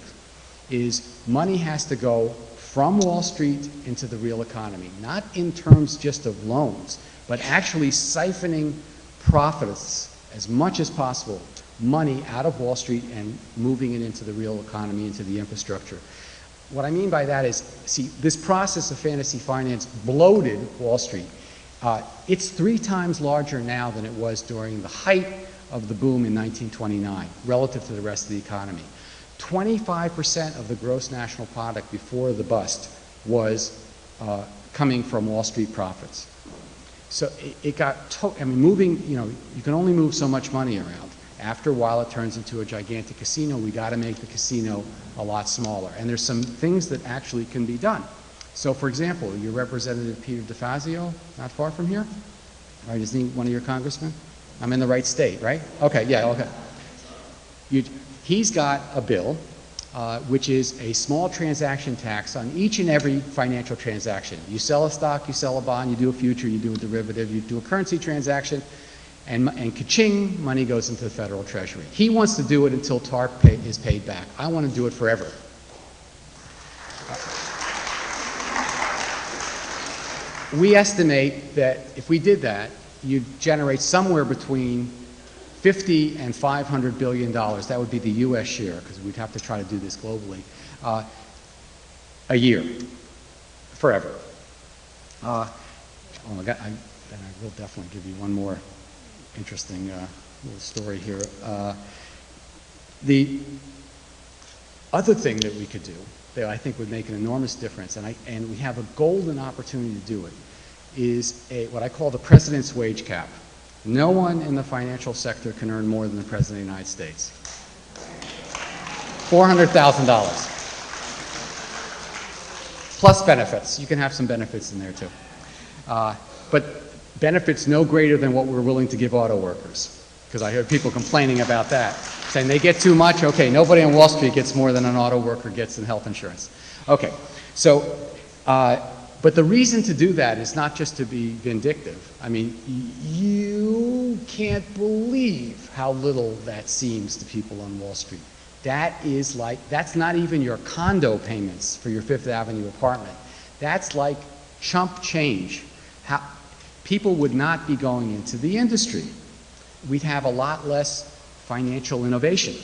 is money has to go from Wall Street into the real economy, not in terms just of loans, but actually siphoning profits as much as possible, money out of Wall Street and moving it into the real economy, into the infrastructure. What I mean by that is, see, this process of fantasy finance bloated Wall Street. It's 3 times larger now than it was during the height of the boom in 1929, relative to the rest of the economy. 25% of the gross national product before the bust was coming from Wall Street profits. So it got, moving, you can only move so much money around. After a while, it turns into a gigantic casino. We got to make the casino a lot smaller. And there's some things that actually can be done. So, for example, your Representative Peter DeFazio, not far from here, right? Isn't he one of your congressmen? I'm in the right state, right? Okay, yeah, okay. He's got a bill which is a small transaction tax on each and every financial transaction. You sell a stock, you sell a bond, you do a future, you do a derivative, you do a currency transaction, and ka-ching, money goes into the federal treasury. He wants to do it until TARP is paid back. I want to do it forever. We estimate that if we did that, you'd generate somewhere between 50 and $500 billion. That would be the U.S. share, because we'd have to try to do this globally, a year, forever. Oh my God, then I will definitely give you one more interesting little story here. The other thing that we could do that I think would make an enormous difference, and we have a golden opportunity to do it, is what I call the president's wage cap. No one in the financial sector can earn more than the President of the United States. $400,000. Plus benefits. You can have some benefits in there too. But benefits no greater than what we're willing to give auto workers. Because I heard people complaining about that, saying they get too much. Okay, nobody on Wall Street gets more than an auto worker gets in health insurance. Okay, so, but the reason to do that is not just to be vindictive. I mean, you can't believe how little that seems to people on Wall Street. That is like, that's not even your condo payments for your Fifth Avenue apartment. That's like chump change. People would not be going into the industry. We'd have a lot less financial innovation.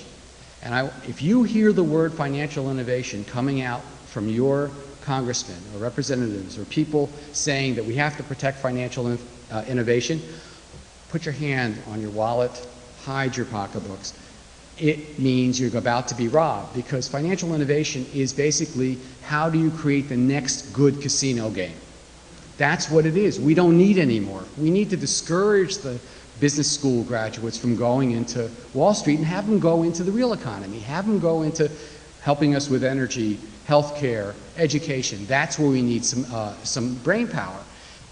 And if you hear the word financial innovation coming out from your congressmen or representatives or people saying that we have to protect financial innovation, put your hand on your wallet, hide your pocketbooks. It means you're about to be robbed, because financial innovation is basically how do you create the next good casino game. That's what it is. We don't need any more. We need to discourage the business school graduates from going into Wall Street and have them go into the real economy, have them go into helping us with energy, healthcare, education. That's where we need some brain power.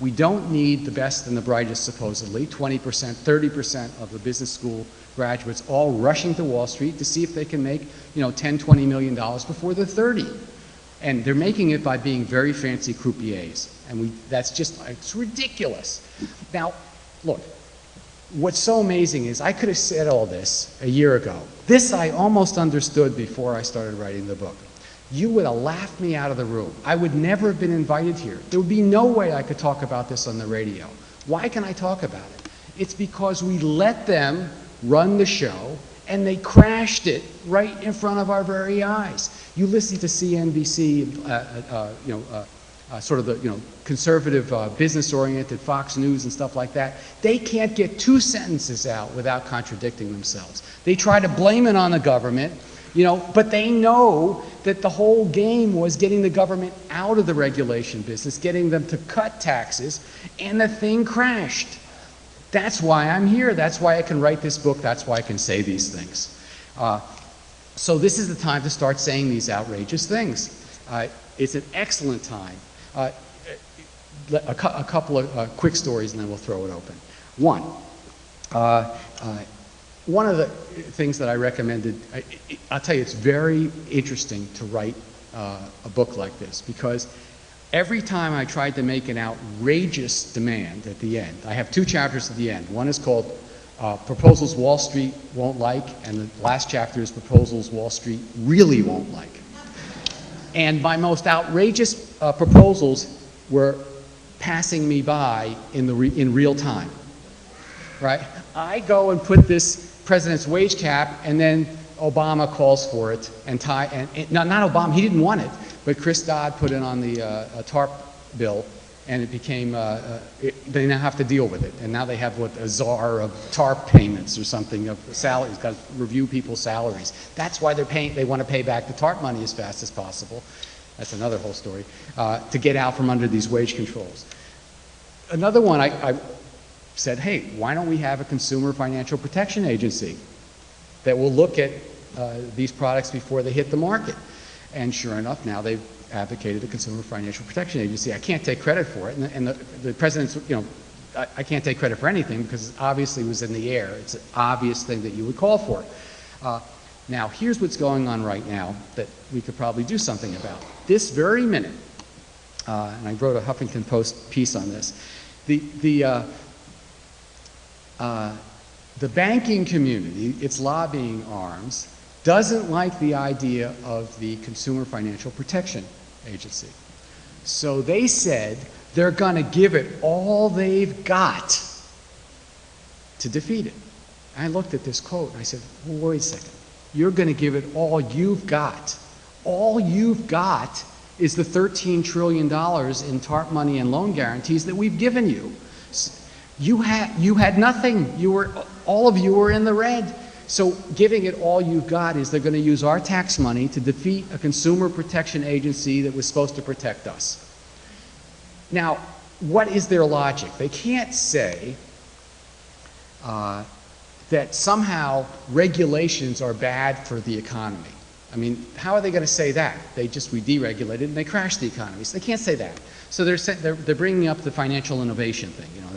We don't need the best and the brightest, supposedly, 20%, 30% of the business school graduates all rushing to Wall Street to see if they can make, $10, $20 million before they're 30. And they're making it by being very fancy croupiers. And that's just, it's ridiculous. Now, look, what's so amazing is I could have said all this a year ago. This I almost understood before I started writing the book. You would have laughed me out of the room. I would never have been invited here. There would be no way I could talk about this on the radio. Why can I talk about it? It's because we let them run the show, and they crashed it right in front of our very eyes. You listen to CNBC, sort of the conservative, business-oriented Fox News and stuff like that. They can't get two sentences out without contradicting themselves. They try to blame it on the government, but they know that the whole game was getting the government out of the regulation business, getting them to cut taxes, and the thing crashed. That's why I'm here. That's why I can write this book. That's why I can say these things. So this is the time to start saying these outrageous things. It's an excellent time. A couple of quick stories, and then we'll throw it open. One of the things that I recommended, I'll tell you, it's very interesting to write a book like this, because every time I tried to make an outrageous demand at the end, I have two chapters at the end. One is called Proposals Wall Street Won't Like, and the last chapter is Proposals Wall Street Really Won't Like. And my most outrageous proposals were passing me by in real time, right? I go and put this president's wage cap, and then Obama calls for it, not Obama, he didn't want it, but Chris Dodd put it on the TARP bill, and it became, they now have to deal with it. And now they have a czar of TARP payments or something, of salaries, got to review people's salaries. That's why they want to pay back the TARP money as fast as possible. That's another whole story, to get out from under these wage controls. Another one, I said, hey, why don't we have a consumer financial protection agency that will look at these products before they hit the market? And sure enough, now they've advocated a consumer financial protection agency. I can't take credit for it, and the president's, I can't take credit for anything because it obviously was in the air. It's an obvious thing that you would call for. Now, here's what's going on right now that we could probably do something about. This very minute, and I wrote a Huffington Post piece on this, the banking community, its lobbying arms, doesn't like the idea of the Consumer Financial Protection Agency. So they said they're going to give it all they've got to defeat it. I looked at this quote and I said, well, wait a second. You're going to give it all you've got. All you've got is the $13 trillion in TARP money and loan guarantees that we've given you. You had nothing. All of you were in the red. So giving it all you've got is they're going to use our tax money to defeat a consumer protection agency that was supposed to protect us. Now, what is their logic? They can't say that somehow regulations are bad for the economy. I mean, how are they going to say that? We deregulated and they crashed the economy. So they can't say that. So they're bringing up the financial innovation thing. You know,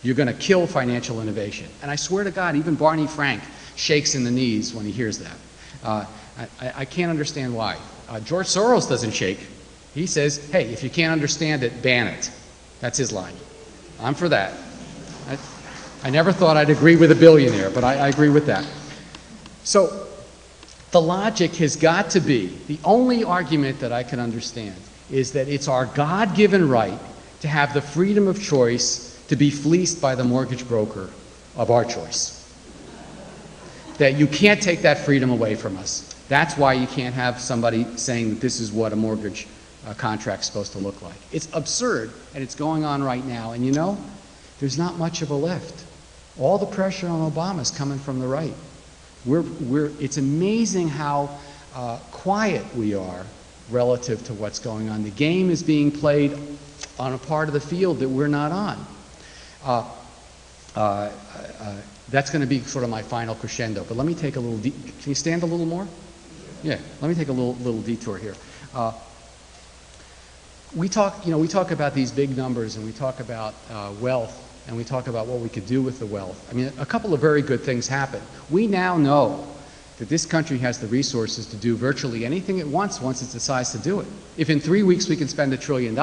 you're going to kill financial innovation. And I swear to God, even Barney Frank shakes in the knees when he hears that. I can't understand why. George Soros doesn't shake. He says, hey, if you can't understand it, ban it. That's his line. I'm for that. I never thought I'd agree with a billionaire, but I agree with that. So the logic has got to be, the only argument that I can understand is that it's our God-given right to have the freedom of choice to be fleeced by the mortgage broker of our choice. That you can't take that freedom away from us. That's why you can't have somebody saying that this is what a mortgage contract's supposed to look like. It's absurd, and it's going on right now. And you know, there's not much of a left. All the pressure on Obama is coming from the right. It's amazing how quiet we are relative to what's going on. The game is being played on a part of the field that we're not on. That's going to be sort of my final crescendo. But let me take a little. Can you stand a little more? Yeah. Let me take a little detour here. We talk about these big numbers, and we talk about wealth, and we talk about what we could do with the wealth. I mean, a couple of very good things happen. We now know that this country has the resources to do virtually anything it wants once it decides to do it. If in 3 weeks we can spend $1 trillion,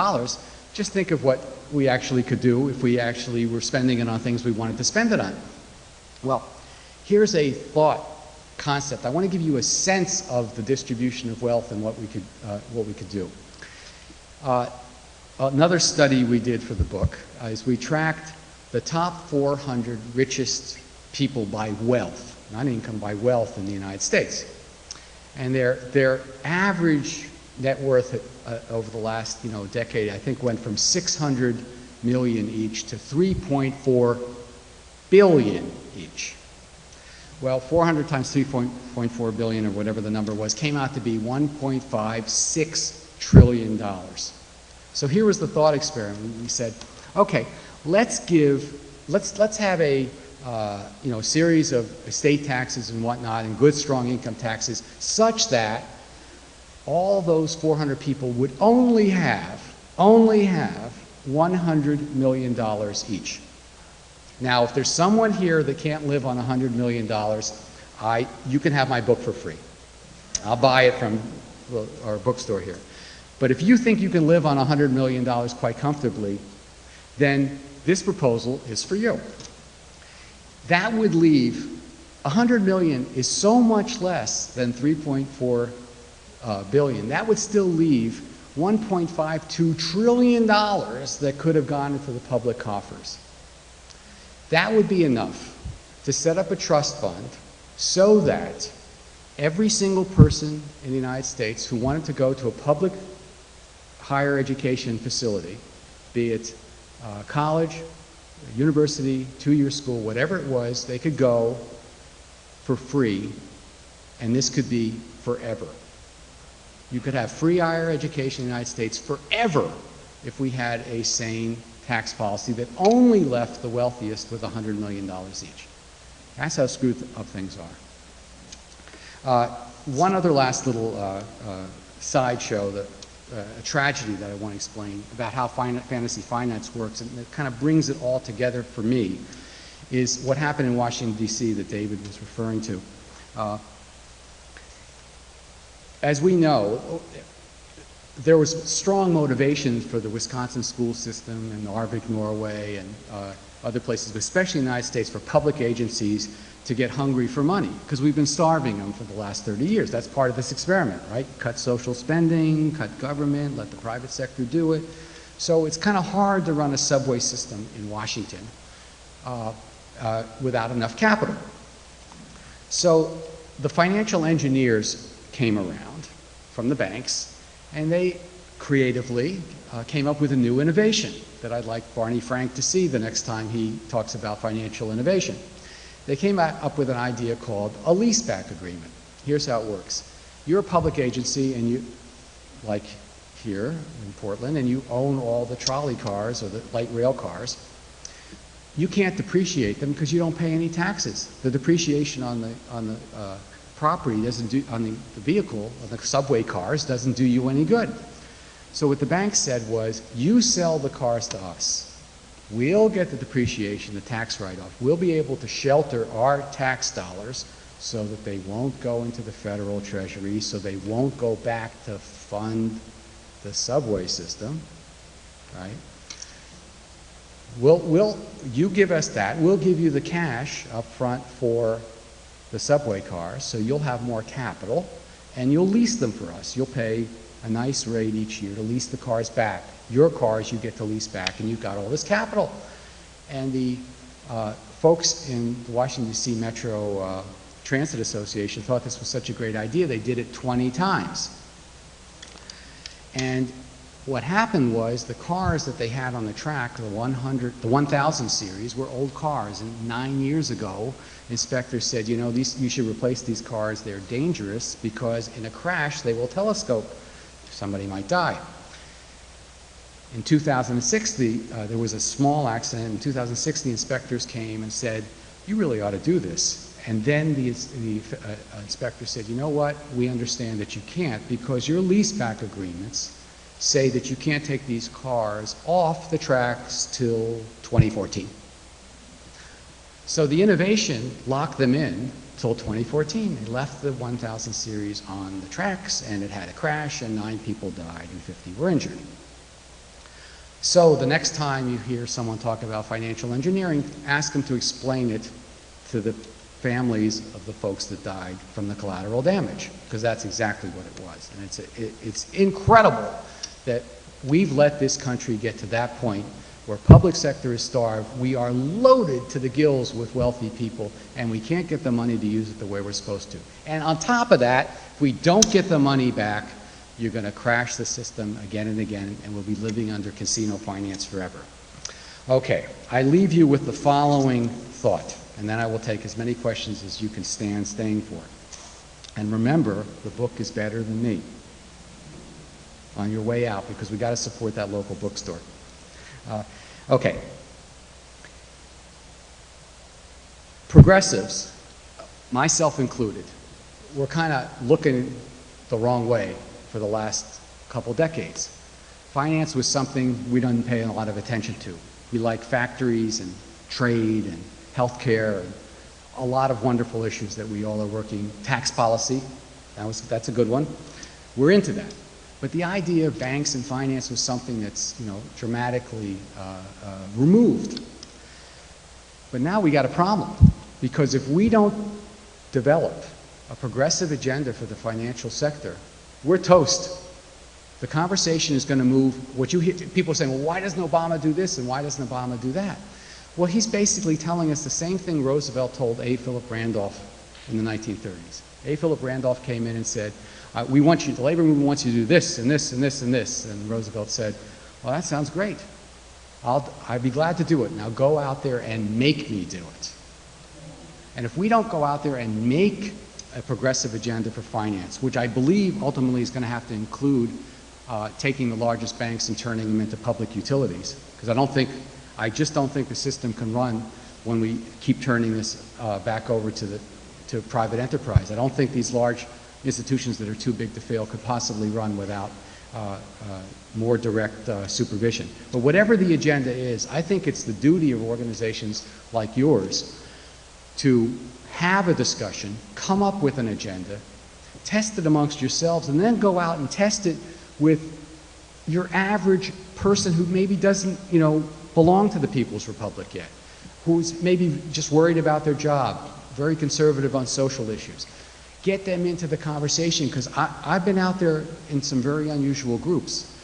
just think of what we actually could do if we actually were spending it on things we wanted to spend it on. Well, here's a thought concept. I want to give you a sense of the distribution of wealth and what we could do. Another study we did for the book is we tracked the top 400 richest people by wealth, not income, by wealth in the United States. And their average net worth over the last decade, I think, went from 600 million each to 3.4 billion each. Well, 400 times 3.4 billion, or whatever the number was, came out to be $1.56 trillion. So here was the thought experiment. We said, okay, let's have a series of estate taxes and whatnot, and good, strong income taxes, such that all those 400 people would only have $100 million each. Now, if there's someone here that can't live on $100 million, you can have my book for free. I'll buy it from our bookstore here. But if you think you can live on $100 million quite comfortably, then this proposal is for you. That would leave, 100 million is so much less than 3.4 billion. That would still leave $1.52 trillion that could have gone into the public coffers. That would be enough to set up a trust fund so that every single person in the United States who wanted to go to a public higher education facility, be it college, university, two-year school, whatever it was, they could go for free, and this could be forever. You could have free higher education in the United States forever if we had a sane tax policy that only left the wealthiest with $100 million each. That's how screwed up things are. One other last little sideshow, a tragedy that I want to explain about how fantasy finance works, and it kind of brings it all together for me, is what happened in Washington, D.C. that David was referring to. as we know, there was strong motivation for the Wisconsin school system and Narvik, Norway, and other places, but especially in the United States, for public agencies to get hungry for money, because we've been starving them for the last 30 years. That's part of this experiment, right? Cut social spending, cut government, let the private sector do it. So it's kind of hard to run a subway system in Washington without enough capital. So the financial engineers came around from the banks, and they creatively came up with a new innovation that I'd like Barney Frank to see the next time he talks about financial innovation. They came up with an idea called a leaseback agreement. Here's how it works. You're a public agency, and you, like here in Portland, and you own all the trolley cars or the light rail cars. You can't depreciate them because you don't pay any taxes. The depreciation on the property doesn't do, on the vehicle, on the subway cars, doesn't do you any good. So what the bank said was, you sell the cars to us. We'll get the depreciation, the tax write-off. We'll be able to shelter our tax dollars so that they won't go into the federal treasury, so they won't go back to fund the subway system, right? You give us that. We'll give you the cash up front for the subway cars, so you'll have more capital, and you'll lease them for us. You'll pay a nice rate each year to lease the cars back. Your cars you get to lease back, and you've got all this capital. And the folks in the Washington, D.C. Metro Transit Association thought this was such a great idea, they did it 20 times. And what happened was the cars that they had on the track, the 1000 series, were old cars. And 9 years ago, inspectors said, you know, you should replace these cars. They're dangerous because in a crash, they will telescope. Somebody might die. In 2006, there was a small accident. In 2006, the inspectors came and said, you really ought to do this. And then the inspector said, you know what, we understand that you can't because your leaseback agreements say that you can't take these cars off the tracks till 2014. So the innovation locked them in till 2014. They left the 1000 series on the tracks, and it had a crash, and 9 people died and 50 were injured. So the next time you hear someone talk about financial engineering, ask them to explain it to the families of the folks that died from the collateral damage, because that's exactly what it was. And it's incredible that we've let this country get to that point where public sector is starved, we are loaded to the gills with wealthy people, and we can't get the money to use it the way we're supposed to. And on top of that, if we don't get the money back, you're going to crash the system again and again, and we'll be living under casino finance forever. Okay, I leave you with the following thought, and then I will take as many questions as you can stand staying for. And remember, the book is better than me on your way out, because we got to support that local bookstore. Okay. Progressives, myself included, we're kind of looking the wrong way for the last couple decades. Finance was something we didn't pay a lot of attention to. We like factories and trade and healthcare and a lot of wonderful issues that we all are working. Tax policy, that's a good one. We're into that. But the idea of banks and finance was something that's, you know, dramatically removed. But now we got a problem, because if we don't develop a progressive agenda for the financial sector, we're toast. The conversation is going to move. What you hear people saying, well, why doesn't Obama do this and why doesn't Obama do that? Well, he's basically telling us the same thing Roosevelt told A. Philip Randolph in the 1930s. A. Philip Randolph came in and said, the labor movement wants you to do this and this and this and this. And Roosevelt said, well, that sounds great. I'd be glad to do it. Now go out there and make me do it. And if we don't go out there and make a progressive agenda for finance, which I believe ultimately is going to have to include taking the largest banks and turning them into public utilities, because I just don't think the system can run when we keep turning this back over to private enterprise. I don't think these large institutions that are too big to fail could possibly run without more direct supervision. But whatever the agenda is, I think it's the duty of organizations like yours to have a discussion, come up with an agenda, Test it amongst yourselves, and then go out and test it with your average person who maybe doesn't, belong to the People's Republic yet, who's maybe just worried about their job, very conservative on social issues. Get them into the conversation, because I've been out there in some very unusual groups,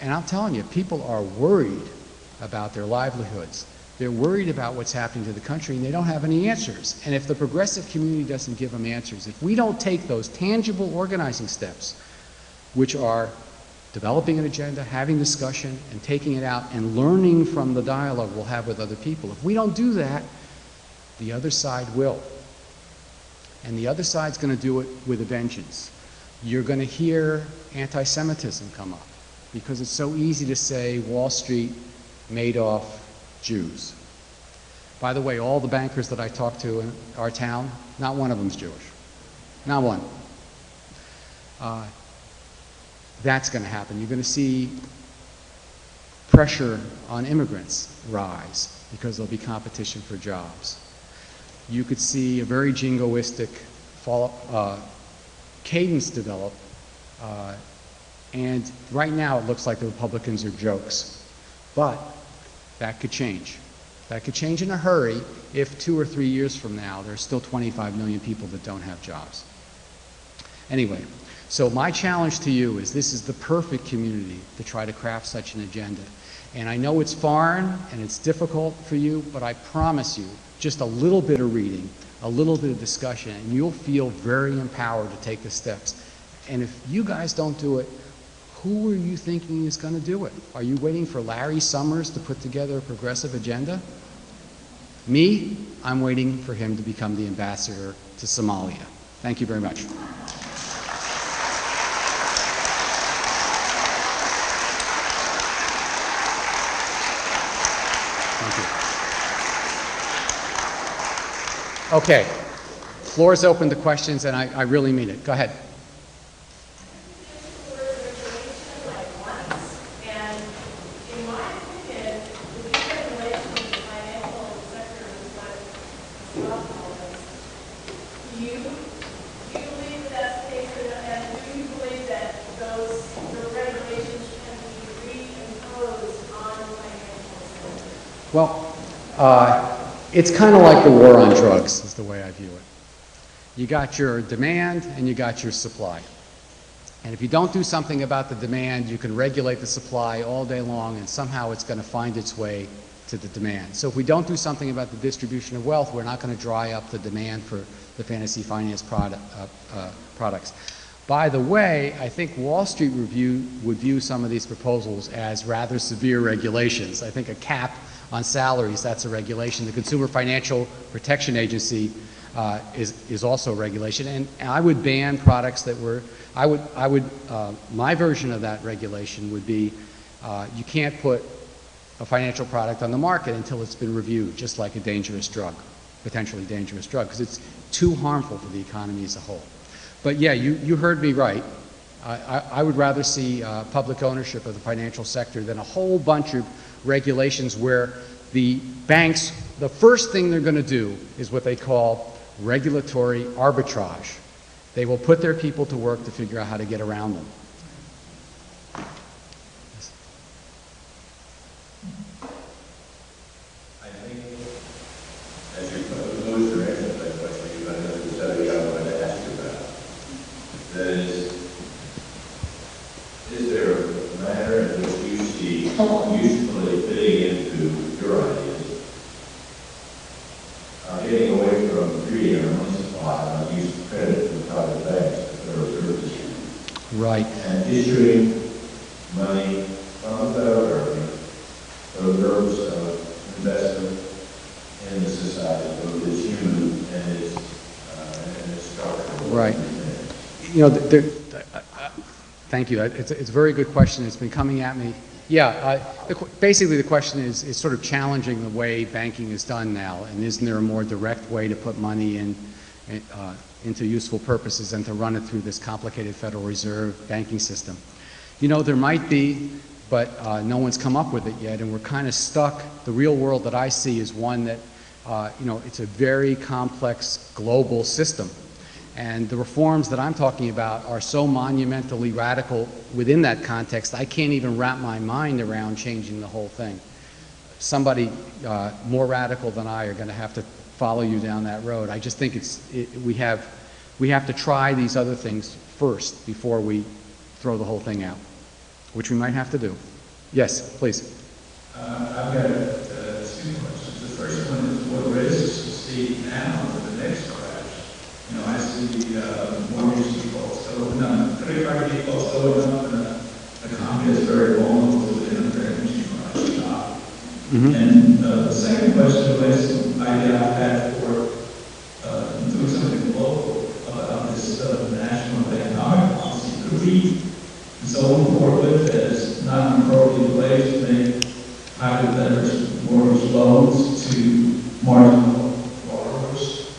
and I'm telling you, people are worried about their livelihoods. They're worried about what's happening to the country, and they don't have any answers. And if the progressive community doesn't give them answers, if we don't take those tangible organizing steps, which are developing an agenda, having discussion, and taking it out, and learning from the dialogue we'll have with other people, if we don't do that, the other side will. And the other side's going to do it with a vengeance. You're going to hear anti-Semitism come up, because it's so easy to say Wall Street, Madoff, Jews. By the way, all the bankers that I talk to in our town, not one of them's Jewish. Not one. That's going to happen. You're going to see pressure on immigrants rise because there'll be competition for jobs. You could see a very jingoistic cadence develop, and right now it looks like the Republicans are jokes. But that could change. That could change in a hurry if 2 or 3 years from now there's still 25 million people that don't have jobs. Anyway, so my challenge to you is this is the perfect community to try to craft such an agenda. And I know it's foreign and it's difficult for you, but I promise you, just a little bit of reading, a little bit of discussion, and you'll feel very empowered to take the steps. And if you guys don't do it, who are you thinking is going to do it? Are you waiting for Larry Summers to put together a progressive agenda? Me, I'm waiting for him to become the ambassador to Somalia. Thank you very much. Thank you. Okay, floor is open to questions, and I really mean it. Go ahead. Well, it's kind of like the war on drugs is the way I view it. You got your demand and you got your supply. And if you don't do something about the demand, you can regulate the supply all day long, and somehow it's going to find its way to the demand. So if we don't do something about the distribution of wealth, we're not going to dry up the demand for the fantasy finance products. By the way, I think Wall Street would view some of these proposals as rather severe regulations. I think a cap on salaries, that's a regulation. The Consumer Financial Protection Agency is also a regulation. And I would ban products that were, my version of that regulation would be you can't put a financial product on the market until it's been reviewed, just like a dangerous drug, potentially dangerous drug, because it's too harmful for the economy as a whole. But yeah, you heard me right. I would rather see public ownership of the financial sector than a whole bunch of regulations where the banks, the first thing they're going to do is what they call regulatory arbitrage. They will put their people to work to figure out how to get around them. I think, as you posed your answer to that question, you've got another study I wanted to ask you about. That is there a manner in which you see usefully fitting into your ideas, getting away from greedy and money supply and use of credit from private banks, the Federal Reserve System, Right. and issuing money from the federal government for the purpose of investment in the society, both its human and its structural. Right. You know, thank you. It's a very good question. It's been coming at me. Yeah, basically the question is sort of challenging the way banking is done now, and isn't there a more direct way to put money into useful purposes and to run it through this complicated Federal Reserve banking system? You know, there might be, but no one's come up with it yet, and we're kind of stuck. The real world that I see is one that, you know, it's a very complex global system. And the reforms that I'm talking about are so monumentally radical within that context, I can't even wrap my mind around changing the whole thing. Somebody more radical than I are going to have to follow you down that road. I just think we have to try these other things first before we throw the whole thing out, which we might have to do. Yes, please. I've got two questions. The first one is, what risks you see now for the next crash? You know, I see mortgage defaults going up, credit card defaults going up, and the economy is very vulnerable to the energy price shock. And the second question was, I had for doing something local about this national economic policy. Could we zone Portland as non-appropriate place to make highly leveraged mortgage loans to marginal borrowers?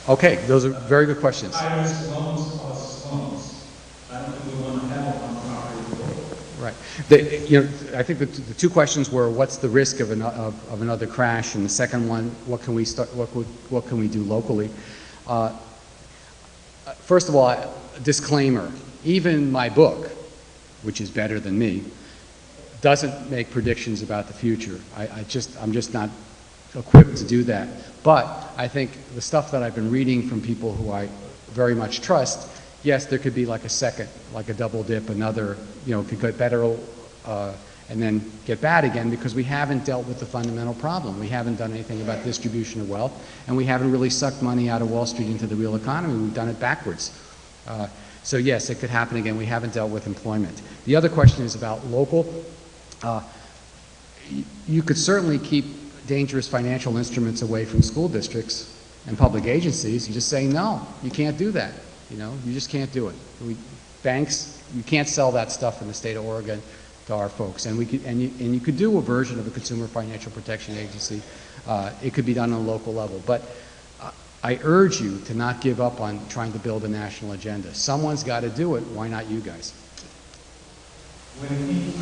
Okay, those are very good questions. High-risk loans cost loans. I don't think we want to have on property loan. Right. I think the two questions were, what's the risk of another crash, and the second one, what can we do locally? First of all, a disclaimer: even my book, which is better than me, doesn't make predictions about the future. I'm just not equipped to do that. But I think the stuff that I've been reading from people who I very much trust, yes, there could be like a second, like a double dip, another, could get better and then get bad again, because we haven't dealt with the fundamental problem. We haven't done anything about distribution of wealth, and we haven't really sucked money out of Wall Street into the real economy. We've done it backwards. So yes, it could happen again. We haven't dealt with employment. The other question is about local. You could certainly keep dangerous financial instruments away from school districts and public agencies. You just say, no, you can't do that. You just can't do it. Banks, you can't sell that stuff in the state of Oregon to our folks. And you could do a version of a Consumer Financial Protection Agency. It could be done on a local level. But I urge you to not give up on trying to build a national agenda. Someone's got to do it. Why not you guys? When employment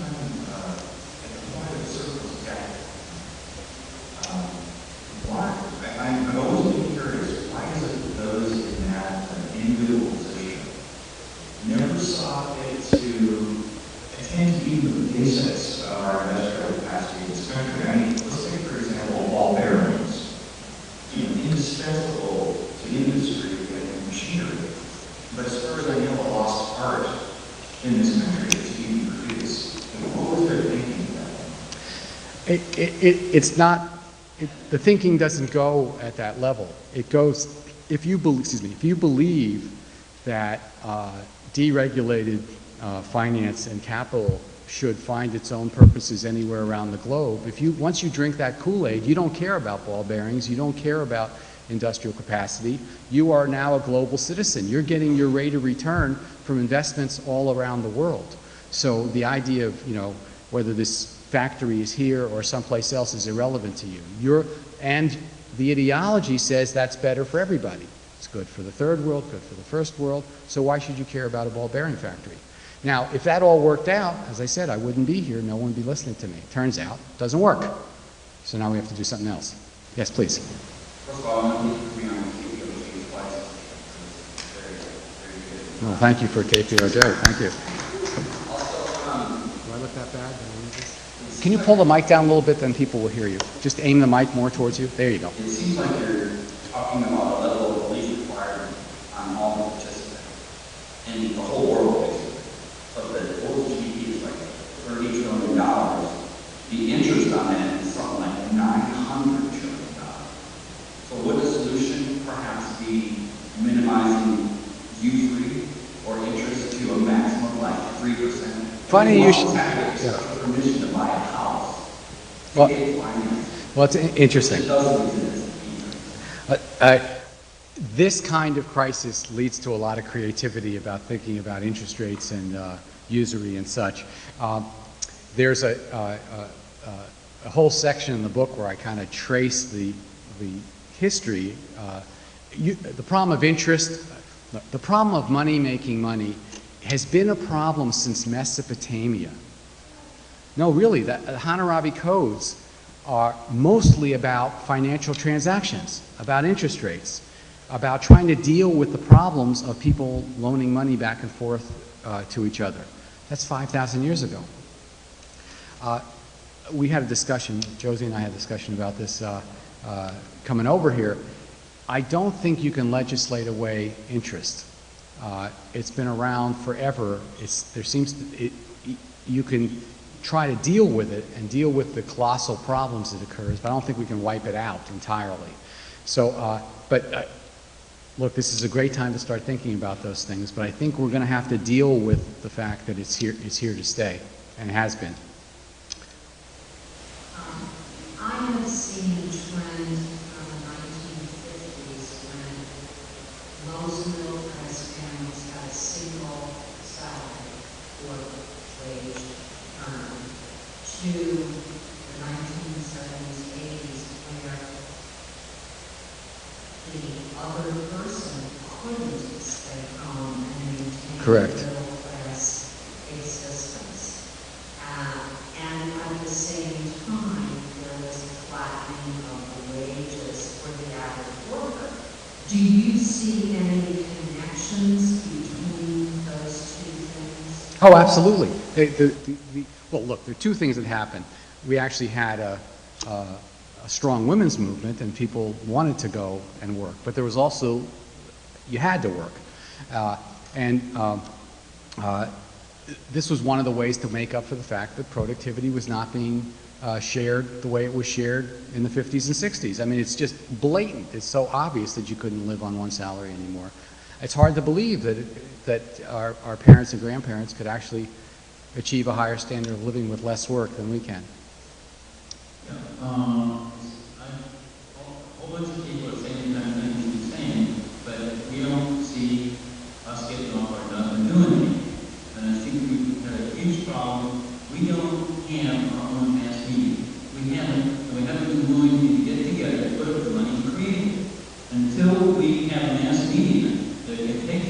circles back, I've always been curious, why is it that those in that individual position never saw it to attend to even the basics of our industrial capacity in this country? I mean, let's take, for example, ball bearings, indispensable to industry and machinery, but as far as I know, a lost art in this country that's being produced. What was their thinking about? It's not. The thinking doesn't go at that level. It goes, if you believe that deregulated finance and capital should find its own purposes anywhere around the globe, once you drink that Kool-Aid, you don't care about ball bearings, you don't care about industrial capacity. You are now a global citizen. You're getting your rate of return from investments all around the world. So the idea of, whether this factory is here or someplace else is irrelevant to you. And the ideology says that's better for everybody. It's good for the third world, good for the first world, so why should you care about a ball bearing factory? Now, if that all worked out, as I said, I wouldn't be here, no one would be listening to me. Turns out, it doesn't work. So now we have to do something else. Yes, please. First of all, I'm being on KPOJ twice. Very, very good. Well, thank you for KPOJ. Thank you. Also, Do I look that bad? Can you pull the mic down a little bit, then people will hear you. Just aim the mic more towards you. There you go. it seems like you're talking about a level of relief required on all the participants in the whole world, basically. But the world GDP is like $30 trillion. The interest on that is something like $900 trillion. So would the solution perhaps be minimizing usury or interest to a maximum of like 3%? Funny you should. Yeah. Permission to buy a house. Well, To get finance. well, it's interesting. It doesn't exist. This kind of crisis leads to a lot of creativity about thinking about interest rates and usury and such. There's a whole section in the book where I kind of trace the history. The problem of interest, the problem of money making money has been a problem since Mesopotamia. No, really, the Hammurabi codes are mostly about financial transactions, about interest rates. about trying to deal with the problems of people loaning money back and forth to each other. That's 5,000 years ago. We had a discussion, Josie and I had a discussion about this coming over here. I don't think you can legislate away interest. It's been around forever. You can try to deal with it and deal with the colossal problems that occurs, but I don't think we can wipe it out entirely. So, look, this is a great time to start thinking about those things, but I think we're going to have to deal with the fact that it's here to stay, and it has been. I have seen a trend from the 1950s when most middle-class families had a single salary or wage earned to the 1970s, 80s, where the other person couldn't stay home and maintain Correct. middle-class existence. And at the same time, there was a flattening of the wages for the average worker. Do you see any connections between those two things? Oh, absolutely. Well, look, there are two things that happened. We actually had a strong women's movement, and people wanted to go and work, but there was also, you had to work. This was one of the ways to make up for the fact that productivity was not being shared the way it was shared in the 50s and 60s. I mean, it's just blatant. It's so obvious that you couldn't live on one salary anymore. It's hard to believe that our parents and grandparents could actually achieve a higher standard of living with less work than we can. Yeah, a whole bunch of people are saying the kind of things you're saying, but we don't see us getting off our duff and doing anything. And I think we've had a huge problem. We don't have our own mass media. We haven't, and we haven't been willing to get together and put up the money to create it. Until we have a mass media that can take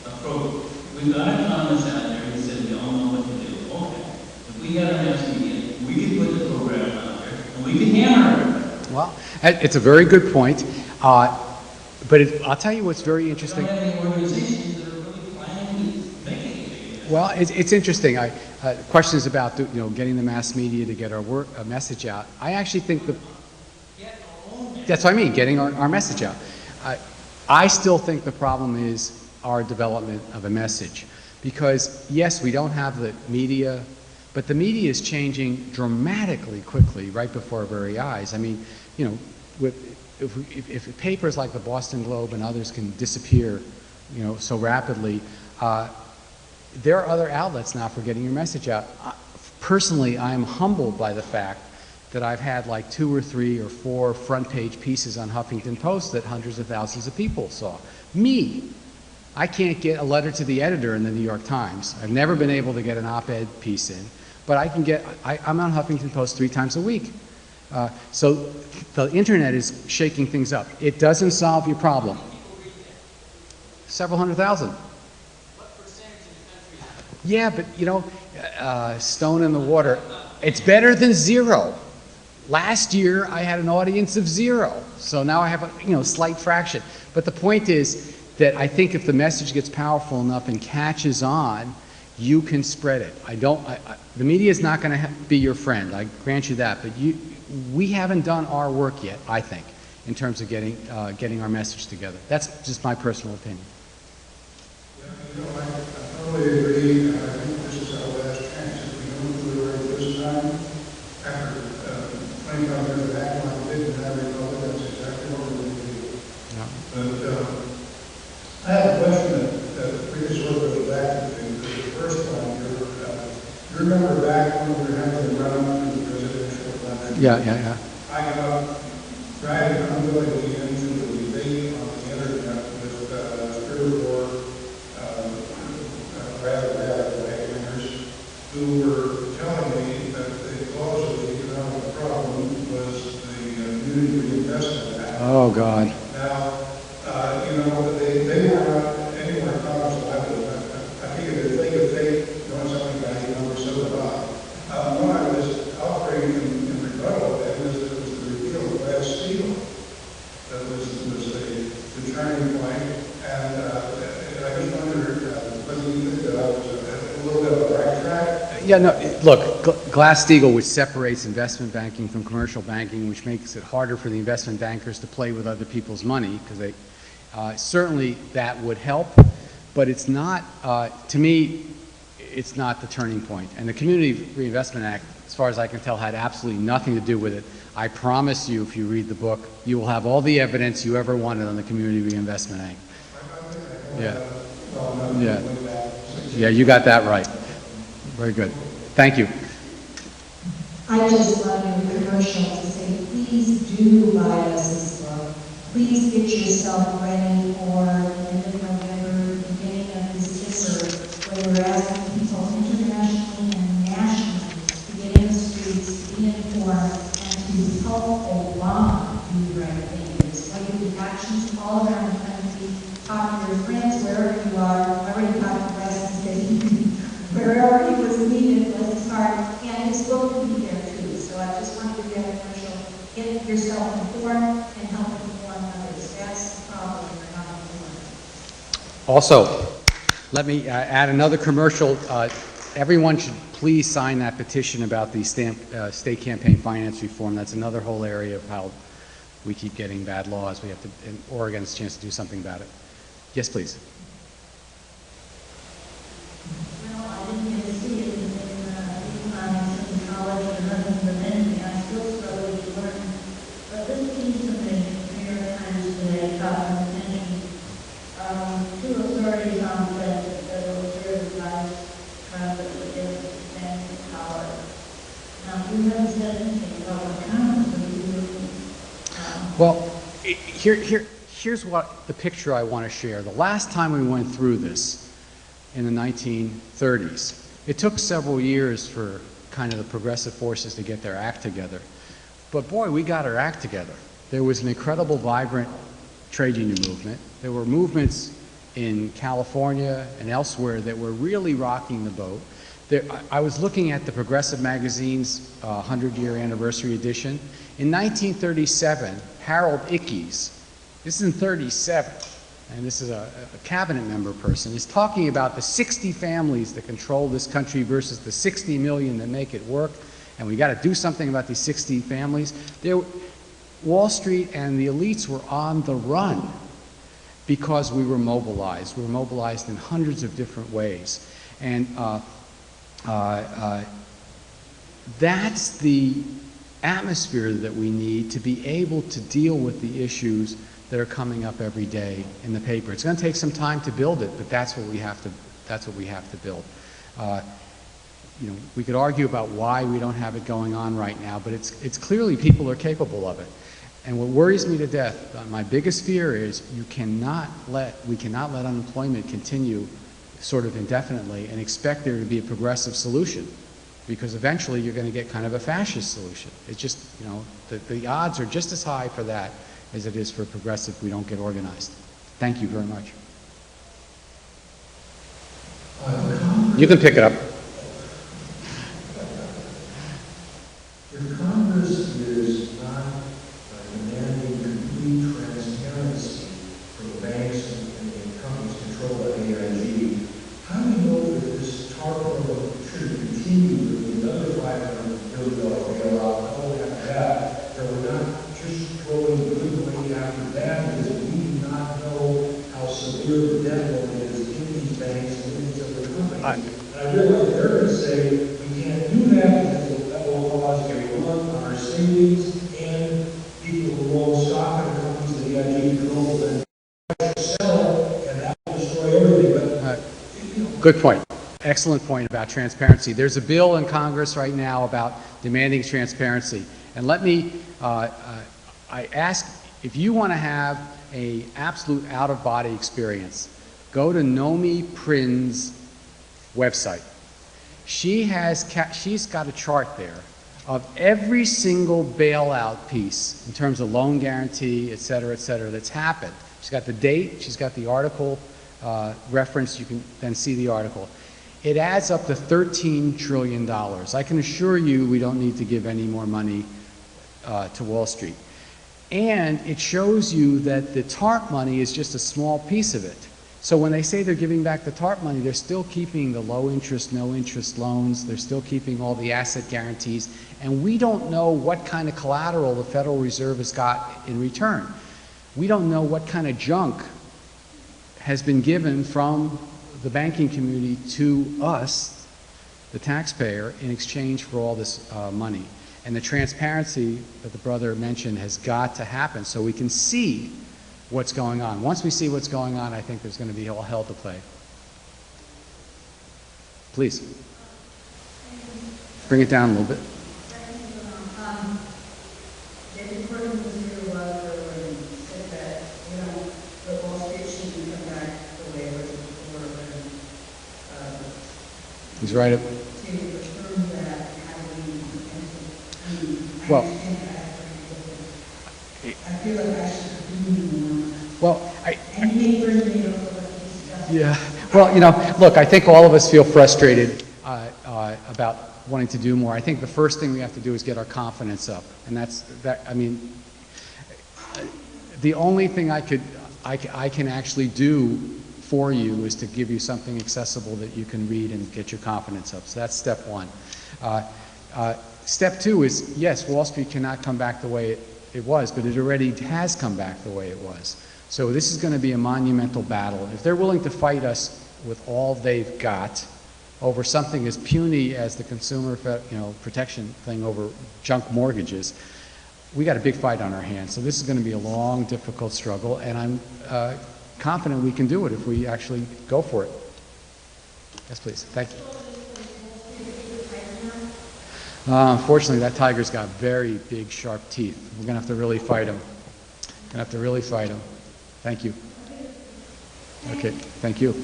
a program. We've got economists out there who said they all know what to do. Okay, if we got a mass media, we can put the program out there and we can hammer it. Well, it's a very good point. But I'll tell you what's very interesting. We don't have any organizations that are really planning to make it. Well, it's interesting. Questions about getting the mass media to get our message out. I actually think that's what I mean, getting our message out. I still think the problem is our development of a message, because yes, we don't have the media, but the media is changing dramatically quickly right before our very eyes. I mean, if papers like the Boston Globe and others can disappear, so rapidly, there are other outlets now for getting your message out. Personally, I am humbled by the fact that I've had like 2 or 3 or 4 front-page pieces on Huffington Post that hundreds of thousands of people saw. Me, I can't get a letter to the editor in the New York Times. I've never been able to get an op-ed piece in, but I'm on Huffington Post 3 times a week. So the internet is shaking things up. It doesn't solve your problem. Several hundred thousand. What percentage of the country? Yeah, but stone in the water. It's better than 0. Last year I had an audience of 0, so now I have a slight fraction. But the point is that I think if the message gets powerful enough and catches on, you can spread it. The media is not going to be your friend. I grant you that. But we haven't done our work yet, I think, in terms of getting our message together. That's just my personal opinion. I totally agree. I think this is our last chance. If we don't do it right this time, after 25 years of acting like we did in that republic, that's exactly what we're going to do. Yeah. But I have a question that we can sort of go back to the first time. You remember back when we were having the run-up to the presidential election? Yeah. I got dragged unwillingly into the debate on the internet with 3 or 4 rather radical right-wingers who were telling me that the cause of the economic problem was the Community Reinvestment Act. Oh, God. Now, they were not anywhere close to that. I figured if they could fake knowing something about economics, so did I. What I was offering in rebuttal of that was turning point, and I just wondered whether you think that I was a little bit of a right track. Yeah, no, look, Glass-Steagall, which separates investment banking from commercial banking, which makes it harder for the investment bankers to play with other people's money, because they, certainly that would help, but it's not, to me, it's not the turning point. And the Community Reinvestment Act, as far as I can tell, had absolutely nothing to do with it. I promise you, if you read the book, you will have all the evidence you ever wanted on the Community Reinvestment Act. Yeah. Yeah. Yeah, you got that right. Very good. Thank you. I just love your commercial to say, please do buy us this book. Please get yourself ready for the end of November, beginning of December, where we're asking people internationally and nationally to get in the streets, to be informed, and to help Obama do the right thing. There's going to be actions all around the country. Talk to your friends wherever you are. I already talked to Wes and said wherever he was needed, let's start. And his book will be there too. So I just wanted to get a commercial. Get yourself informed and help inform others. That's the problem. We're not informed. Also, let me add another commercial. Everyone should please sign that petition about the state campaign finance reform. That's another whole area of how we keep getting bad laws. We have to, and Oregon has a chance to do something about it. Yes, please. Well, I didn't get to see it in economics in college or nothing, but then I still struggle to learn. But this piece of the New York Times today caught my attention. Two authorities on the Federal Reserve advised Trump that would give banking power. Now, you haven't said anything about what Congress would be doing. Well, here's what the picture I want to share. The last time we went through this in the 1930s, it took several years for kind of the progressive forces to get their act together. But boy, we got our act together. There was an incredible, vibrant trade union movement. There were movements in California and elsewhere that were really rocking the boat. I was looking at the Progressive Magazine's 100-year anniversary edition. In 1937, Harold Ickes, this is in 37, and this is a cabinet member person, is talking about the 60 families that control this country versus the 60 million that make it work, and we got to do something about these 60 families. Wall Street and the elites were on the run because we were mobilized. We were mobilized in hundreds of different ways. And that's the atmosphere that we need to be able to deal with the issues that are coming up every day in the paper. It's going to take some time to build it, but that's what we have to build. You know, we could argue about why we don't have it going on right now, but it's clearly people are capable of it. And what worries me to death, my biggest fear is we cannot let unemployment continue sort of indefinitely and expect there to be a progressive solution, because eventually you're going to get kind of a fascist solution. It's just, you know, the odds are just as high for that as it is for progressive if we don't get organized. Thank you very much. You can pick it up. If Congress is not demanding complete transparency from banks and companies controlled by AIG, how do you know that this TAR program should continue with another $500 billion bailout and all after that? That we're not just throwing good money after bad, because we do not know how severe the debt load is in these banks and in these other companies. And I realize they're going to say we can't do that because that will cause a run on our savings, and people who own stock in the companies that AIG controls and sell, and that will destroy everything. But Good point. Excellent point about transparency. There's a bill in Congress right now about demanding transparency. And let me, I ask, if you want to have an absolute out-of-body experience, go to Nomi Prin's website. She's got a chart there of every single bailout piece in terms of loan guarantee, et cetera, that's happened. She's got the date, she's got the article reference, you can then see the article. It adds up to $13 trillion. I can assure you we don't need to give any more money to Wall Street. And it shows you that the TARP money is just a small piece of it. So when they say they're giving back the TARP money, they're still keeping the low interest, no interest loans, they're still keeping all the asset guarantees, and we don't know what kind of collateral the Federal Reserve has got in return. We don't know what kind of junk has been given from the banking community to us, the taxpayer, in exchange for all this money. And the transparency that the brother mentioned has got to happen so we can see what's going on. Once we see what's going on, I think there's going to be all hell to play. Please. Bring it down a little bit. David Gordon was here a while ago and said that, the Wall Street shouldn't come back the way it was before, and, He's right. to affirm that, how we, Well, I feel like I should do more. well, And he may bring me over what he's done. yeah. Well, look, I think all of us feel frustrated about wanting to do more. I think the first thing we have to do is get our confidence up, and the only thing I can actually do for you is to give you something accessible that you can read and get your confidence up. So that's step one. Step two is, yes, Wall Street cannot come back the way it was, but it already has come back the way it was. So this is going to be a monumental battle. If they're willing to fight us with all they've got over something as puny as the consumer protection thing over junk mortgages, we got a big fight on our hands. So this is going to be a long, difficult struggle, and I'm confident we can do it if we actually go for it. Yes, please. Thank you. Unfortunately, that tiger's got very big, sharp teeth. We're going to have to really fight him. Going to have to really fight him. Thank you. Okay, thank you.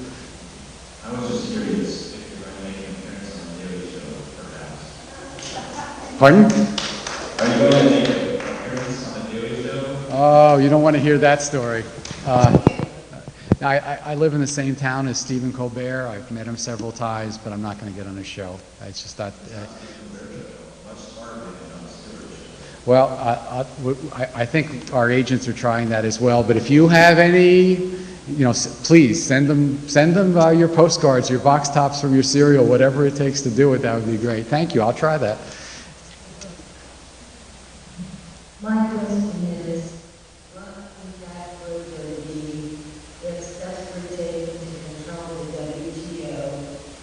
I was just curious if you're going to make an appearance on the Daily Show, perhaps. Pardon? Are you going to make an appearance on the Daily Show? Oh, you don't want to hear that story. I live in the same town as Stephen Colbert. I've met him several times, but I'm not going to get on his show. It's just not... Well, I think our agents are trying that as well. But if you have any, please send them your postcards, your box tops from your cereal, whatever it takes to do it. That would be great. Thank you. I'll try that. My question is, what exactly would be if steps were taken to control the WTO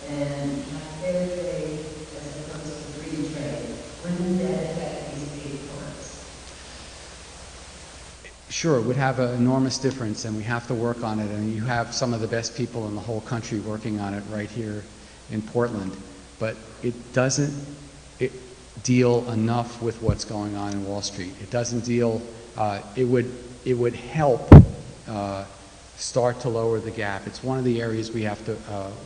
and have fair trade as opposed to free trade? Wouldn't that affect these big ports? Sure, it would have an enormous difference, and we have to work on it. And you have some of the best people in the whole country working on it right here in Portland. But it doesn't deal enough with what's going on in Wall Street. It doesn't deal. It would help start to lower the gap. It's one of the areas we have to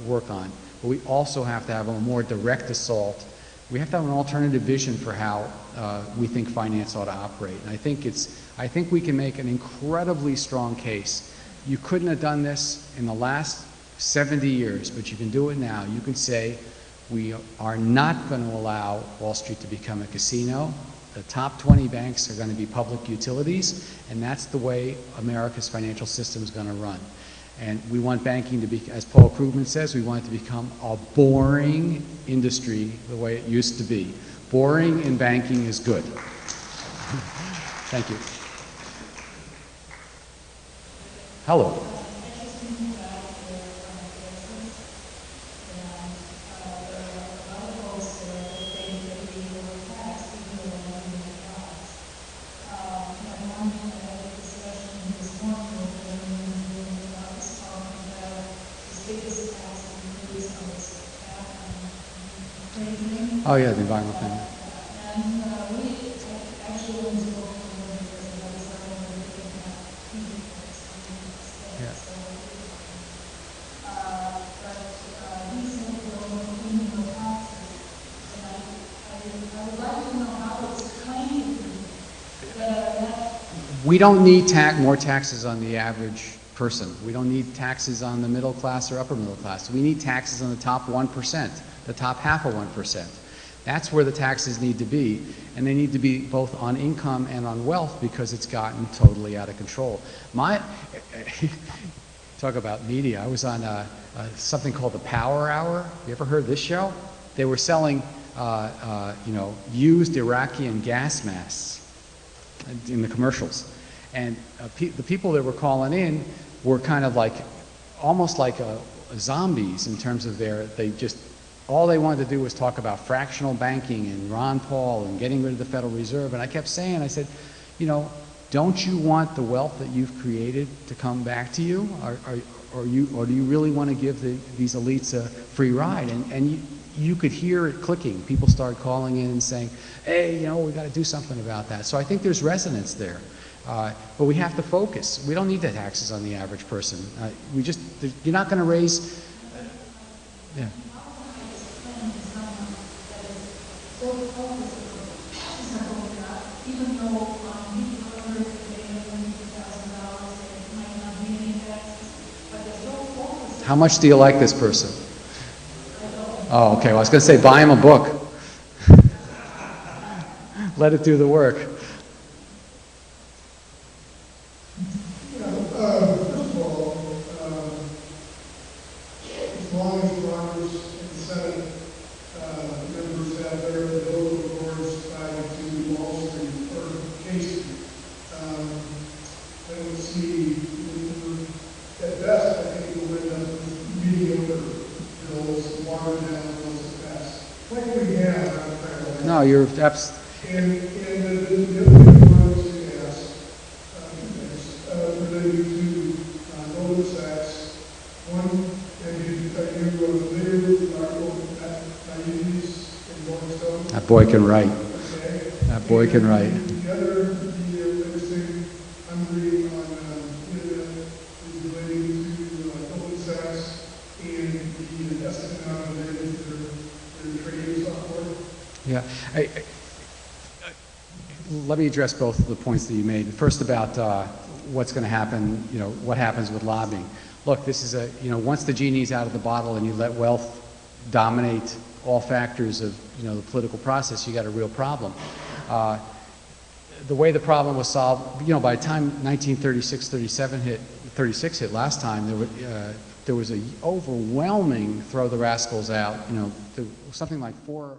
work on. But we also have to have a more direct assault. We have to have an alternative vision for how we think finance ought to operate. And I think we can make an incredibly strong case. You couldn't have done this in the last 70 years, but you can do it now. You can say, we are not going to allow Wall Street to become a casino. The top 20 banks are going to be public utilities, and that's the way America's financial system is going to run. And we want banking to be, as Paul Krugman says, we want it to become a boring industry the way it used to be. Boring in banking is good. Thank you. Hello. Oh yeah, the environmental thing. Yeah. We don't need more taxes on the average person. We don't need taxes on the middle class or upper middle class. We need taxes on the top 1%, the top half of 1%. That's where the taxes need to be, and they need to be both on income and on wealth because it's gotten totally out of control. Talk about media. I was on something called the Power Hour. You ever heard this show? They were selling, used Iraqi gas masks in the commercials, and the people that were calling in were kind of like, almost like zombies in terms of all they wanted to do was talk about fractional banking and Ron Paul and getting rid of the Federal Reserve. And I kept saying, I said, don't you want the wealth that you've created to come back to you? Or do you really want to give these elites a free ride? And you could hear it clicking. People started calling in and saying, hey, we got to do something about that. So I think there's resonance there. But we have to focus. We don't need the taxes on the average person. You're not going to raise... yeah. How much do you like this person? Oh, okay. Well, I was going to say, buy him a book. Let it do the work. First of all, as long as Congress and Senate members have their bill of course tied to Wall Street or K Street, I don't see, at best, I think we'll end up with mediocre bills, watered down bills at best. Like we have, No, you're and the other thing I wanted to ask, related to Goldman Sachs. One, are you familiar with the article that I use in Rolling Stone? that boy can write. Okay. That boy can write. The other thing I'm reading on the internet is relating to Goldman Sachs and the investment amount related to their trading software. Yeah. Let me address both of the points that you made. First about what's going to happen, what happens with lobbying. Look, this is once the genie's out of the bottle and you let wealth dominate all factors of, the political process, you got a real problem. The way the problem was solved, by the time 36 hit last time, there was an overwhelming throw the rascals out, something like 4